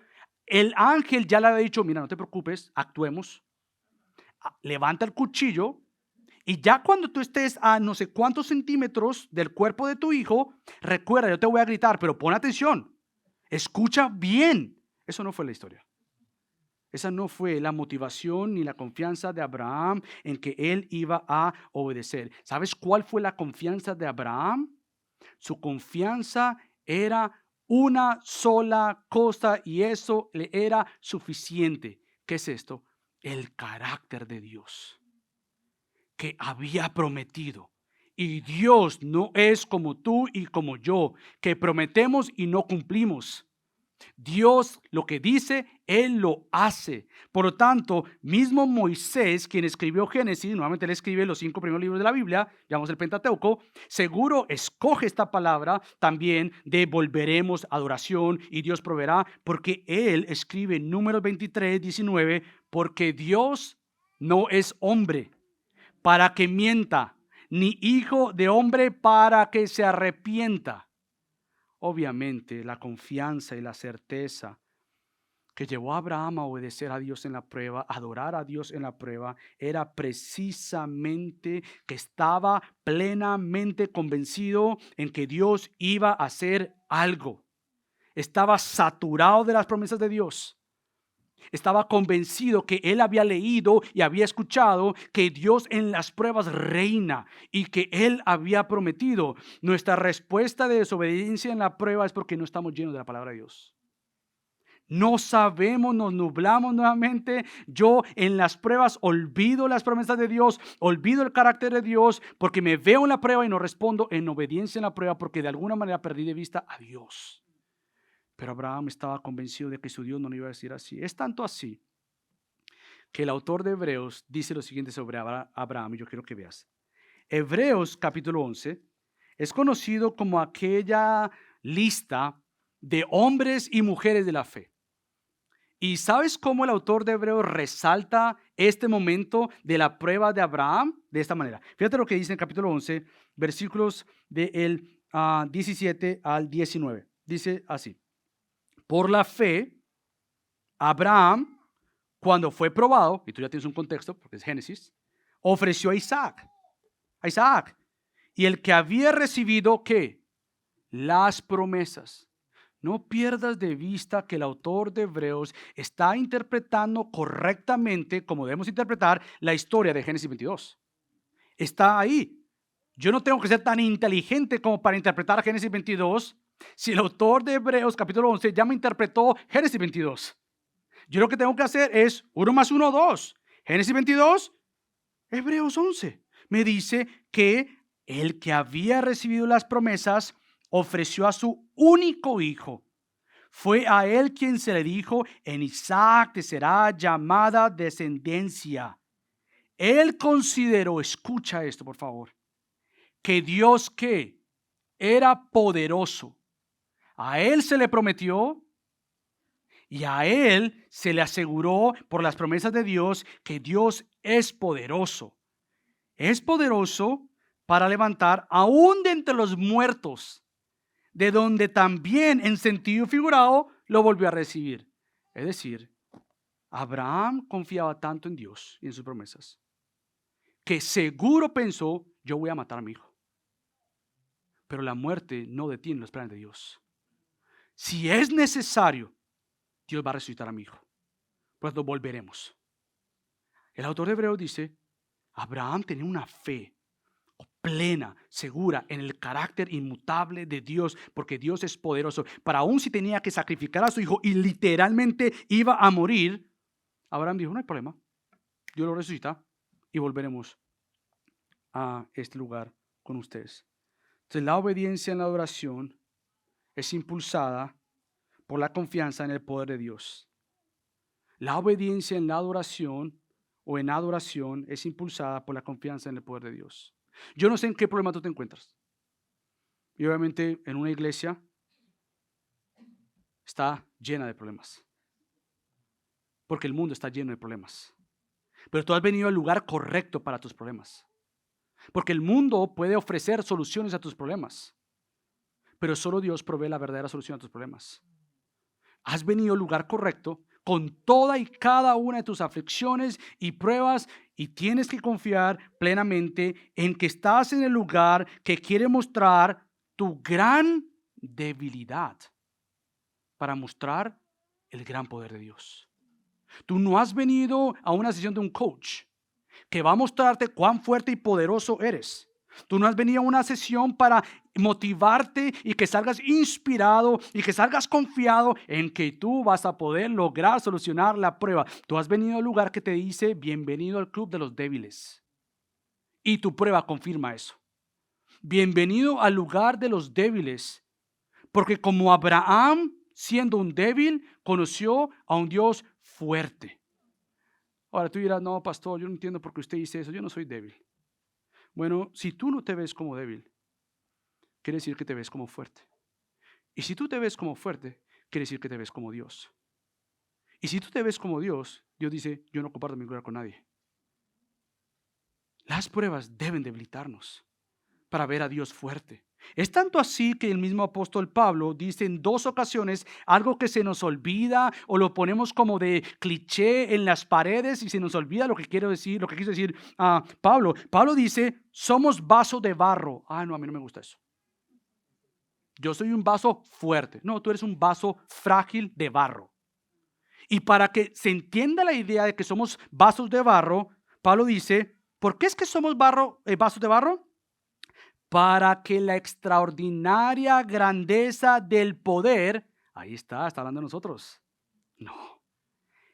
el ángel ya le había dicho: mira, no te preocupes, actuemos, levanta el cuchillo y ya cuando tú estés a no sé cuántos centímetros del cuerpo de tu hijo, recuerda, yo te voy a gritar, pero pon atención, escucha bien. Eso no fue la historia. Esa no fue la motivación ni la confianza de Abraham en que él iba a obedecer. ¿Sabes cuál fue la confianza de Abraham? Su confianza era una sola cosa y eso le era suficiente. ¿Qué es esto? El carácter de Dios que había prometido. Y Dios no es como tú y como yo, que prometemos y no cumplimos. Dios lo que dice, Él lo hace. Por lo tanto, mismo Moisés, quien escribió Génesis, nuevamente él escribe los 5 primeros libros de la Biblia, llamamos el Pentateuco, seguro escoge esta palabra también de volveremos, adoración y Dios proveerá, porque él escribe en Números 23, 19, porque Dios no es hombre para que mienta, ni hijo de hombre para que se arrepienta. Obviamente, la confianza y la certeza que llevó a Abraham a obedecer a Dios en la prueba, adorar a Dios en la prueba, era precisamente que estaba plenamente convencido en que Dios iba a hacer algo. Estaba saturado de las promesas de Dios. Estaba convencido que él había leído y había escuchado que Dios en las pruebas reina y que él había prometido. Nuestra respuesta de desobediencia en la prueba es porque no estamos llenos de la palabra de Dios. No sabemos, nos nublamos nuevamente. Yo en las pruebas olvido las promesas de Dios, olvido el carácter de Dios porque me veo en la prueba y no respondo en obediencia en la prueba porque de alguna manera perdí de vista a Dios. Pero Abraham estaba convencido de que su Dios no le iba a decir así. Es tanto así que el autor de Hebreos dice lo siguiente sobre Abraham, y yo quiero que veas. Hebreos capítulo 11 es conocido como aquella lista de hombres y mujeres de la fe. ¿Y sabes cómo el autor de Hebreos resalta este momento de la prueba de Abraham? De esta manera. Fíjate lo que dice en capítulo 11, versículos del 17 al 19. Dice así. Por la fe, Abraham, cuando fue probado, y tú ya tienes un contexto, porque es Génesis, ofreció a Isaac. A Isaac. Y el que había recibido, ¿qué? Las promesas. No pierdas de vista que el autor de Hebreos está interpretando correctamente, como debemos interpretar, la historia de Génesis 22. Está ahí. Yo no tengo que ser tan inteligente como para interpretar Génesis 22 si el autor de Hebreos capítulo 11 ya me interpretó Génesis 22. Yo lo que tengo que hacer es 1 más 1, 2. Génesis 22, Hebreos 11. Me dice que el que había recibido las promesas ofreció a su único hijo. Fue a él quien se le dijo, en Isaac te será llamada descendencia. Él consideró, escucha esto por favor, que Dios que era poderoso. A él se le prometió y a él se le aseguró por las promesas de Dios que Dios es poderoso. Es poderoso para levantar aún de entre los muertos, de donde también en sentido figurado lo volvió a recibir. Es decir, Abraham confiaba tanto en Dios y en sus promesas que seguro pensó, yo voy a matar a mi hijo. Pero la muerte no detiene los planes de Dios. Si es necesario, Dios va a resucitar a mi hijo. Pues nos volveremos. El autor de Hebreos dice, Abraham tenía una fe plena, segura en el carácter inmutable de Dios, porque Dios es poderoso. Para aún si tenía que sacrificar a su hijo y literalmente iba a morir, Abraham dijo, no hay problema, Dios lo resucita y volveremos a este lugar con ustedes. Entonces la obediencia en la adoración es impulsada por la confianza en el poder de Dios. La obediencia en la adoración o en adoración es impulsada por la confianza en el poder de Dios. Yo no sé en qué problema tú te encuentras. Y obviamente en una iglesia está llena de problemas. Porque el mundo está lleno de problemas. Pero tú has venido al lugar correcto para tus problemas. Porque el mundo puede ofrecer soluciones a tus problemas. Pero solo Dios provee la verdadera solución a tus problemas. Has venido al lugar correcto con toda y cada una de tus aflicciones y pruebas y tienes que confiar plenamente en que estás en el lugar que quiere mostrar tu gran debilidad para mostrar el gran poder de Dios. Tú no has venido a una sesión de un coach que va a mostrarte cuán fuerte y poderoso eres. Tú no has venido a una sesión para motivarte y que salgas inspirado y que salgas confiado en que tú vas a poder lograr solucionar la prueba. Tú has venido al lugar que te dice bienvenido al club de los débiles. Y tu prueba confirma eso. Bienvenido al lugar de los débiles. Porque como Abraham, siendo un débil, conoció a un Dios fuerte. Ahora tú dirás, no, pastor, yo no entiendo por qué usted dice eso. Yo no soy débil. Bueno, si tú no te ves como débil, quiere decir que te ves como fuerte. Y si tú te ves como fuerte, quiere decir que te ves como Dios. Y si tú te ves como Dios, Dios dice, yo no comparto mi gloria con nadie. Las pruebas deben debilitarnos para ver a Dios fuerte. Es tanto así que el mismo apóstol Pablo dice en 2 ocasiones algo que se nos olvida o lo ponemos como de cliché en las paredes y se nos olvida lo que quiso decir Pablo. Pablo dice, somos vaso de barro. No, a mí no me gusta eso. Yo soy un vaso fuerte. No, tú eres un vaso frágil de barro. Y para que se entienda la idea de que somos vasos de barro, Pablo dice, ¿por qué es que somos vasos de barro? Para que la extraordinaria grandeza del poder, ahí está hablando de nosotros, no,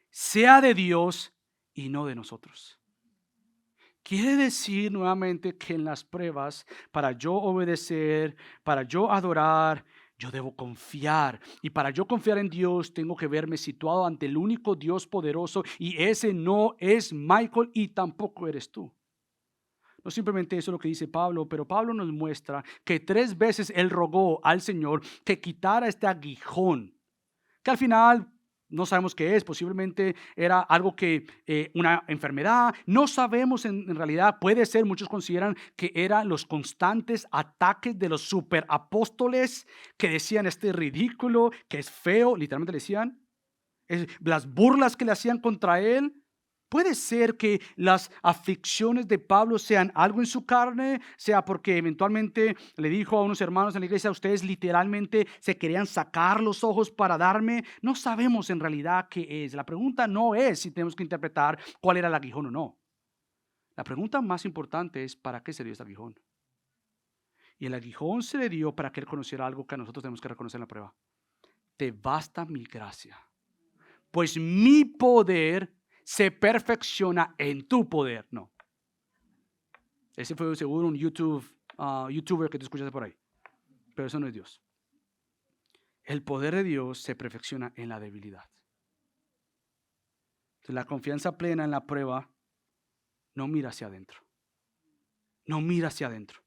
sea de Dios y no de nosotros. Quiere decir nuevamente que en las pruebas, para yo obedecer, para yo adorar, yo debo confiar. Y para yo confiar en Dios, tengo que verme situado ante el único Dios poderoso. Y ese no es Michael y tampoco eres tú. No simplemente eso es lo que dice Pablo, pero Pablo nos muestra que 3 veces él rogó al Señor que quitara este aguijón, que al final no sabemos qué es, posiblemente era algo que, una enfermedad, no sabemos en realidad, puede ser, muchos consideran que eran los constantes ataques de los superapóstoles que decían este ridículo, que es feo, literalmente le decían, las burlas que le hacían contra él. Puede ser que las aflicciones de Pablo sean algo en su carne, sea porque eventualmente le dijo a unos hermanos en la iglesia, ustedes literalmente se querían sacar los ojos para darme. No sabemos en realidad qué es. La pregunta no es si tenemos que interpretar cuál era el aguijón o no. La pregunta más importante es ¿para qué se dio este aguijón? Y el aguijón se le dio para que él conociera algo que nosotros tenemos que reconocer en la prueba. Te basta mi gracia, pues mi poder se perfecciona en tu poder. No. Ese fue seguro un youtuber que tú escuchaste por ahí. Pero eso no es Dios. El poder de Dios se perfecciona en la debilidad. Entonces, la confianza plena en la prueba no mira hacia adentro. No mira hacia adentro.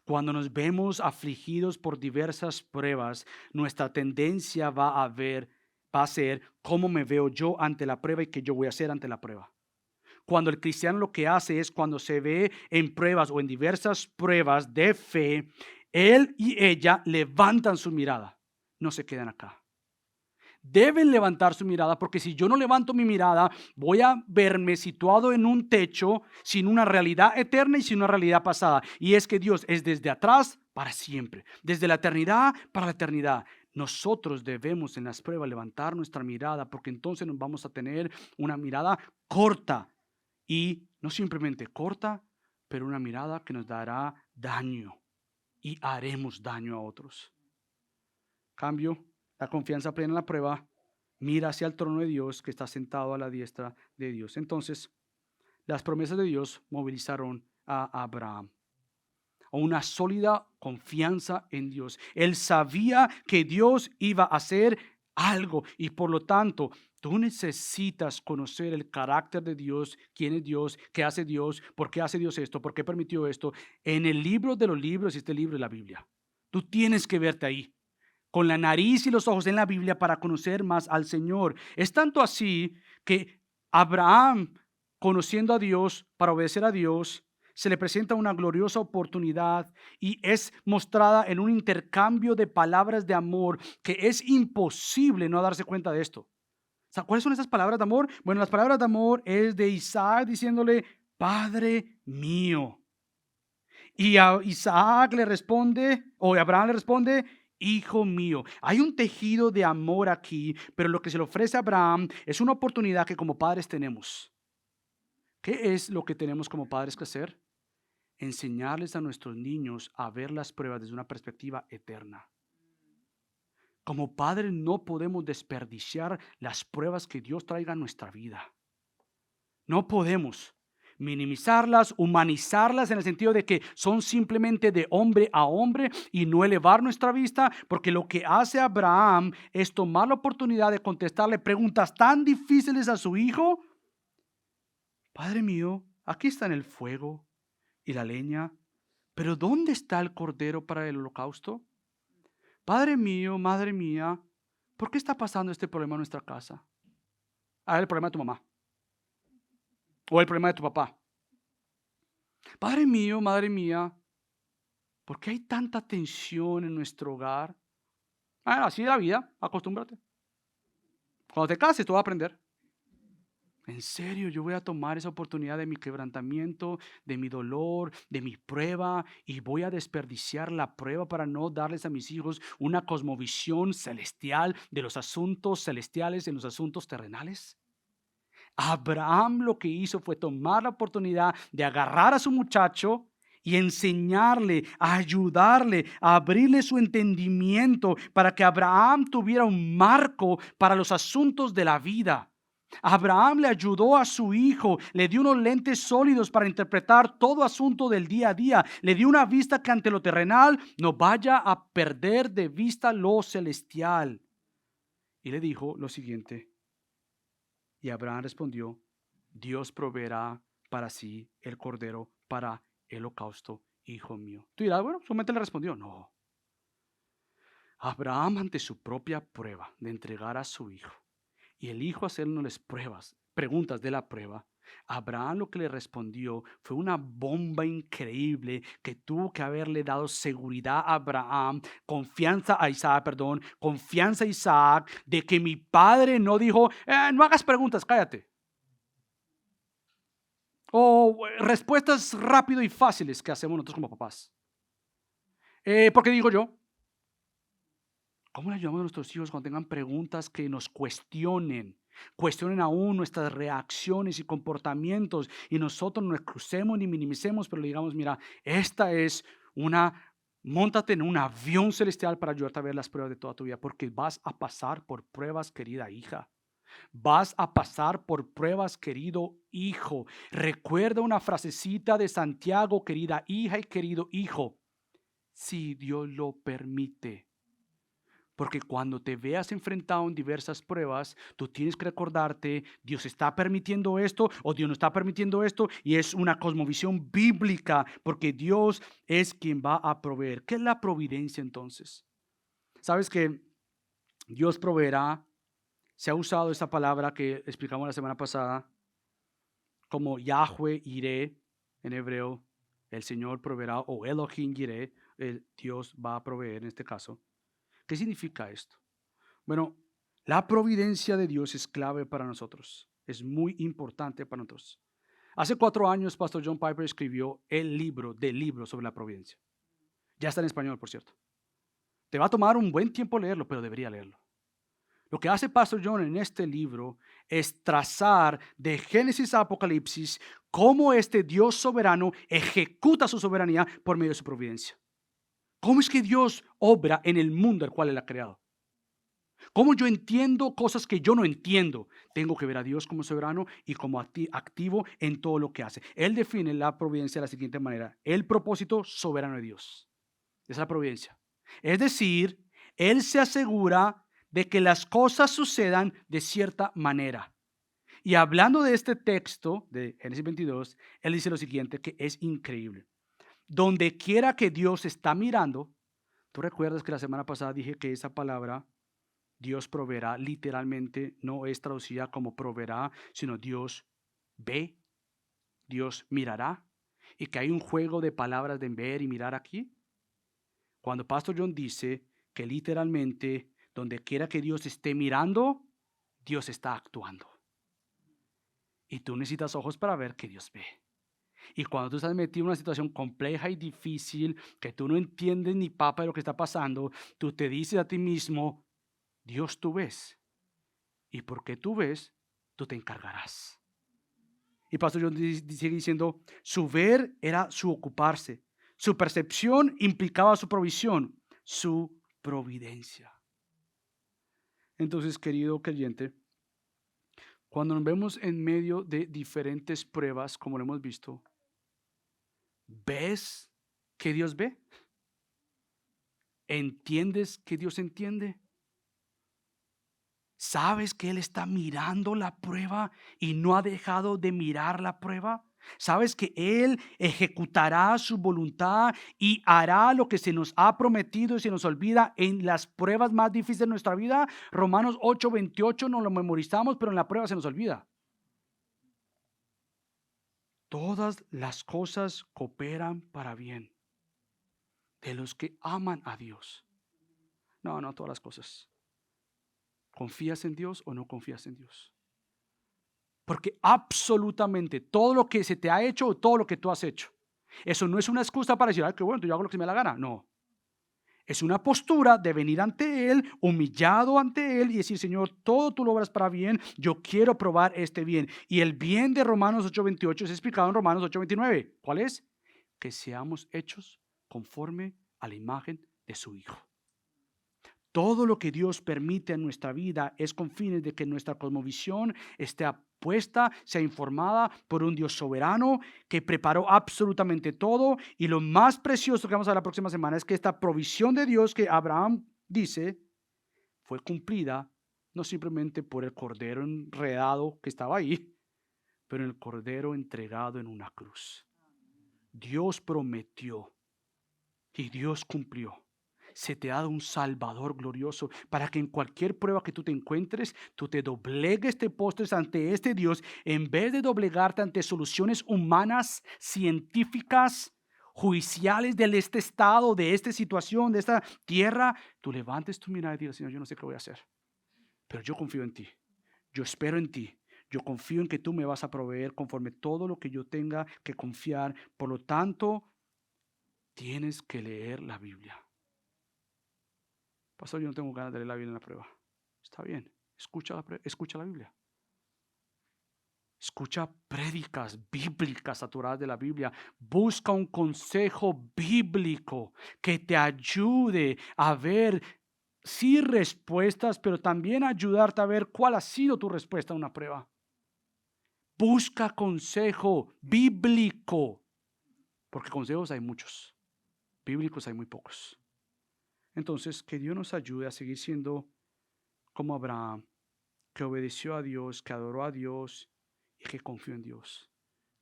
Cuando nos vemos afligidos por diversas pruebas, nuestra tendencia va a ser cómo me veo yo ante la prueba y qué yo voy a hacer ante la prueba. Cuando el cristiano lo que hace es cuando se ve en pruebas o en diversas pruebas de fe, él y ella levantan su mirada, no se quedan acá. Deben levantar su mirada porque si yo no levanto mi mirada, voy a verme situado en un techo sin una realidad eterna y sin una realidad pasada. Y es que Dios es desde atrás para siempre, desde la eternidad para la eternidad. Nosotros debemos en las pruebas levantar nuestra mirada porque entonces nos vamos a tener una mirada corta y no simplemente corta, pero una mirada que nos dará daño y haremos daño a otros. Cambio, la confianza plena en la prueba mira hacia el trono de Dios que está sentado a la diestra de Dios. Entonces, las promesas de Dios movilizaron a Abraham a una sólida confianza en Dios. Él sabía que Dios iba a hacer algo y por lo tanto tú necesitas conocer el carácter de Dios, quién es Dios, qué hace Dios, por qué hace Dios esto, por qué permitió esto. En el libro de los libros, este libro es la Biblia. Tú tienes que verte ahí con la nariz y los ojos en la Biblia para conocer más al Señor. Es tanto así que Abraham, conociendo a Dios, para obedecer a Dios, se le presenta una gloriosa oportunidad y es mostrada en un intercambio de palabras de amor que es imposible no darse cuenta de esto. ¿Cuáles son esas palabras de amor? Bueno, las palabras de amor es de Isaac diciéndole, Padre mío. Y a Isaac le responde, o Abraham le responde, Hijo mío. Hay un tejido de amor aquí, pero lo que se le ofrece a Abraham es una oportunidad que como padres tenemos. ¿Qué es lo que tenemos como padres que hacer? Enseñarles a nuestros niños a ver las pruebas desde una perspectiva eterna. Como padres no podemos desperdiciar las pruebas que Dios traiga a nuestra vida. No podemos minimizarlas, humanizarlas en el sentido de que son simplemente de hombre a hombre y no elevar nuestra vista, porque lo que hace Abraham es tomar la oportunidad de contestarle preguntas tan difíciles a su hijo. Padre mío, aquí están el fuego y la leña, pero ¿dónde está el cordero para el holocausto? Padre mío, madre mía, ¿por qué está pasando este problema en nuestra casa? El problema de tu mamá. O el problema de tu papá. Padre mío, madre mía, ¿por qué hay tanta tensión en nuestro hogar? Así es la vida, acostúmbrate. Cuando te cases, tú vas a aprender. En serio, yo voy a tomar esa oportunidad de mi quebrantamiento, de mi dolor, de mi prueba, y voy a desperdiciar la prueba para no darles a mis hijos una cosmovisión celestial de los asuntos celestiales en los asuntos terrenales. Abraham lo que hizo fue tomar la oportunidad de agarrar a su muchacho y enseñarle, a ayudarle, a abrirle su entendimiento para que Abraham tuviera un marco para los asuntos de la vida. Abraham le ayudó a su hijo, le dio unos lentes sólidos para interpretar todo asunto del día a día, le dio una vista que ante lo terrenal no vaya a perder de vista lo celestial. Y le dijo lo siguiente, y Abraham respondió, Dios proveerá para sí el cordero para el holocausto, hijo mío. Tú dirás, bueno, solamente le respondió, no. Abraham ante su propia prueba de entregar a su hijo y el hijo hacerles preguntas de la prueba, Abraham lo que le respondió fue una bomba increíble que tuvo que haberle dado seguridad a Abraham, confianza a Isaac de que mi padre no dijo, no hagas preguntas, cállate. O respuestas rápido y fáciles que hacemos nosotros como papás. Porque digo yo, ¿cómo le ayudamos a nuestros hijos cuando tengan preguntas que nos cuestionen? Cuestionen aún nuestras reacciones y comportamientos y nosotros no excusemos ni minimicemos, pero le digamos, mira, móntate en un avión celestial para ayudarte a ver las pruebas de toda tu vida, porque vas a pasar por pruebas, querida hija. Vas a pasar por pruebas, querido hijo. Recuerda una frasecita de Santiago, querida hija y querido hijo. Si Dios lo permite. Porque cuando te veas enfrentado en diversas pruebas, tú tienes que recordarte, Dios está permitiendo esto o Dios no está permitiendo esto, y es una cosmovisión bíblica, porque Dios es quien va a proveer. ¿Qué es la providencia entonces? ¿Sabes que Dios proveerá? Se ha usado esta palabra que explicamos la semana pasada como Yahweh Iré en hebreo, el Señor proveerá, o Elohim Jireh, el Dios va a proveer en este caso. ¿Qué significa esto? Bueno, la providencia de Dios es clave para nosotros, es muy importante para nosotros. Hace 4 años, Pastor John Piper escribió el libro sobre la providencia. Ya está en español, por cierto. Te va a tomar un buen tiempo leerlo, pero debería leerlo. Lo que hace Pastor John en este libro es trazar de Génesis a Apocalipsis cómo este Dios soberano ejecuta su soberanía por medio de su providencia. ¿Cómo es que Dios obra en el mundo al cual Él ha creado? ¿Cómo yo entiendo cosas que yo no entiendo? Tengo que ver a Dios como soberano y como activo en todo lo que hace. Él define la providencia de la siguiente manera. El propósito soberano de Dios. Esa es la providencia. Es decir, Él se asegura de que las cosas sucedan de cierta manera. Y hablando de este texto de Génesis 22, Él dice lo siguiente, que es increíble. Donde quiera que Dios está mirando, tú recuerdas que la semana pasada dije que esa palabra, Dios proveerá, literalmente no es traducida como proveerá, sino Dios ve, Dios mirará, y que hay un juego de palabras de ver y mirar aquí. Cuando Pastor John dice que literalmente donde quiera que Dios esté mirando, Dios está actuando. Y tú necesitas ojos para ver que Dios ve. Y cuando tú estás metido en una situación compleja y difícil, que tú no entiendes ni papa de lo que está pasando, tú te dices a ti mismo, Dios tú ves. Y porque tú ves, tú te encargarás. Y Pastor John sigue diciendo, su ver era su ocuparse. Su percepción implicaba su provisión, su providencia. Entonces, querido creyente, cuando nos vemos en medio de diferentes pruebas, como lo hemos visto, ¿ves que Dios ve? ¿Entiendes que Dios entiende? ¿Sabes que Él está mirando la prueba y no ha dejado de mirar la prueba? ¿Sabes que Él ejecutará su voluntad y hará lo que se nos ha prometido y se nos olvida en las pruebas más difíciles de nuestra vida? Romanos 8:28 nos lo memorizamos, pero en la prueba se nos olvida. Todas las cosas cooperan para bien de los que aman a Dios. No todas las cosas. ¿Confías en Dios o no confías en Dios? Porque absolutamente todo lo que se te ha hecho o todo lo que tú has hecho, eso no es una excusa para decir, ay, qué bueno, yo hago lo que me da la gana. No. Es una postura de venir ante Él, humillado ante Él y decir, Señor, todo tú lo obras para bien, yo quiero probar este bien. Y el bien de Romanos 8:28 es explicado en Romanos 8:29. ¿Cuál es? Que seamos hechos conforme a la imagen de su Hijo. Todo lo que Dios permite en nuestra vida es con fines de que nuestra cosmovisión esté apuesta, sea informada por un Dios soberano que preparó absolutamente todo. Y lo más precioso que vamos a ver la próxima semana es que esta provisión de Dios que Abraham dice fue cumplida no simplemente por el cordero enredado que estaba ahí, pero el cordero entregado en una cruz. Dios prometió y Dios cumplió. Se te ha dado un Salvador glorioso para que en cualquier prueba que tú te encuentres, tú te doblegues, te postres ante este Dios en vez de doblegarte ante soluciones humanas, científicas, judiciales de este estado, de esta situación, de esta tierra. Tú levantes tu mirada y digas, Señor, yo no sé qué voy a hacer, pero yo confío en ti. Yo espero en ti. Yo confío en que tú me vas a proveer conforme todo lo que yo tenga que confiar. Por lo tanto, tienes que leer la Biblia. Pastor, yo no tengo ganas de leer la Biblia en la prueba. Está bien, escucha la Biblia. Escucha prédicas bíblicas saturadas de la Biblia. Busca un consejo bíblico que te ayude a ver, sí, respuestas, pero también ayudarte a ver cuál ha sido tu respuesta a una prueba. Busca consejo bíblico, porque consejos hay muchos, bíblicos hay muy pocos. Entonces, que Dios nos ayude a seguir siendo como Abraham, que obedeció a Dios, que adoró a Dios y que confió en Dios.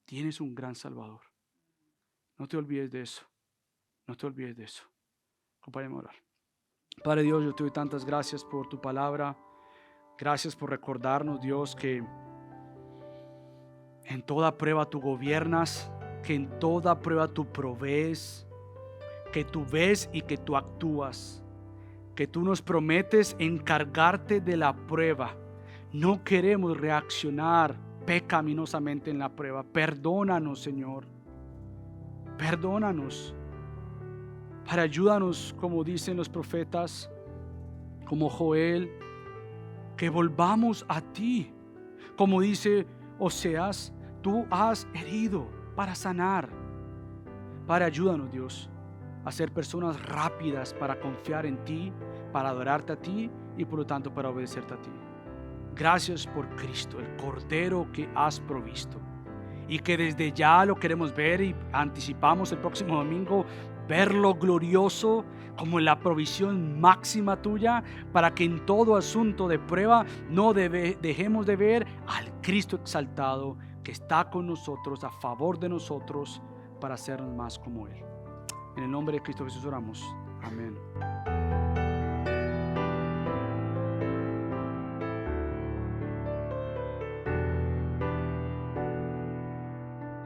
Tienes un gran Salvador. No te olvides de eso. No te olvides de eso. Acompáñame a orar. Padre Dios, yo te doy tantas gracias por tu palabra. Gracias por recordarnos, Dios, que en toda prueba tú gobiernas, que en toda prueba tú provees, que tú ves y que tú actúas, que tú nos prometes encargarte de la prueba. No queremos reaccionar pecaminosamente en la prueba. Perdónanos, Señor. Perdónanos. Para ayúdanos, como dicen los profetas, como Joel, que volvamos a ti. Como dice Oseas, tú has herido para sanar. Para ayúdanos, Dios, a ser personas rápidas para confiar en ti, para adorarte a ti y por lo tanto para obedecerte a ti. Gracias por Cristo, el Cordero que has provisto y que desde ya lo queremos ver y anticipamos el próximo domingo verlo glorioso como la provisión máxima tuya para que en todo asunto de prueba no dejemos de ver al Cristo exaltado que está con nosotros, a favor de nosotros, para hacernos más como Él. En el nombre de Cristo Jesús oramos. Amén.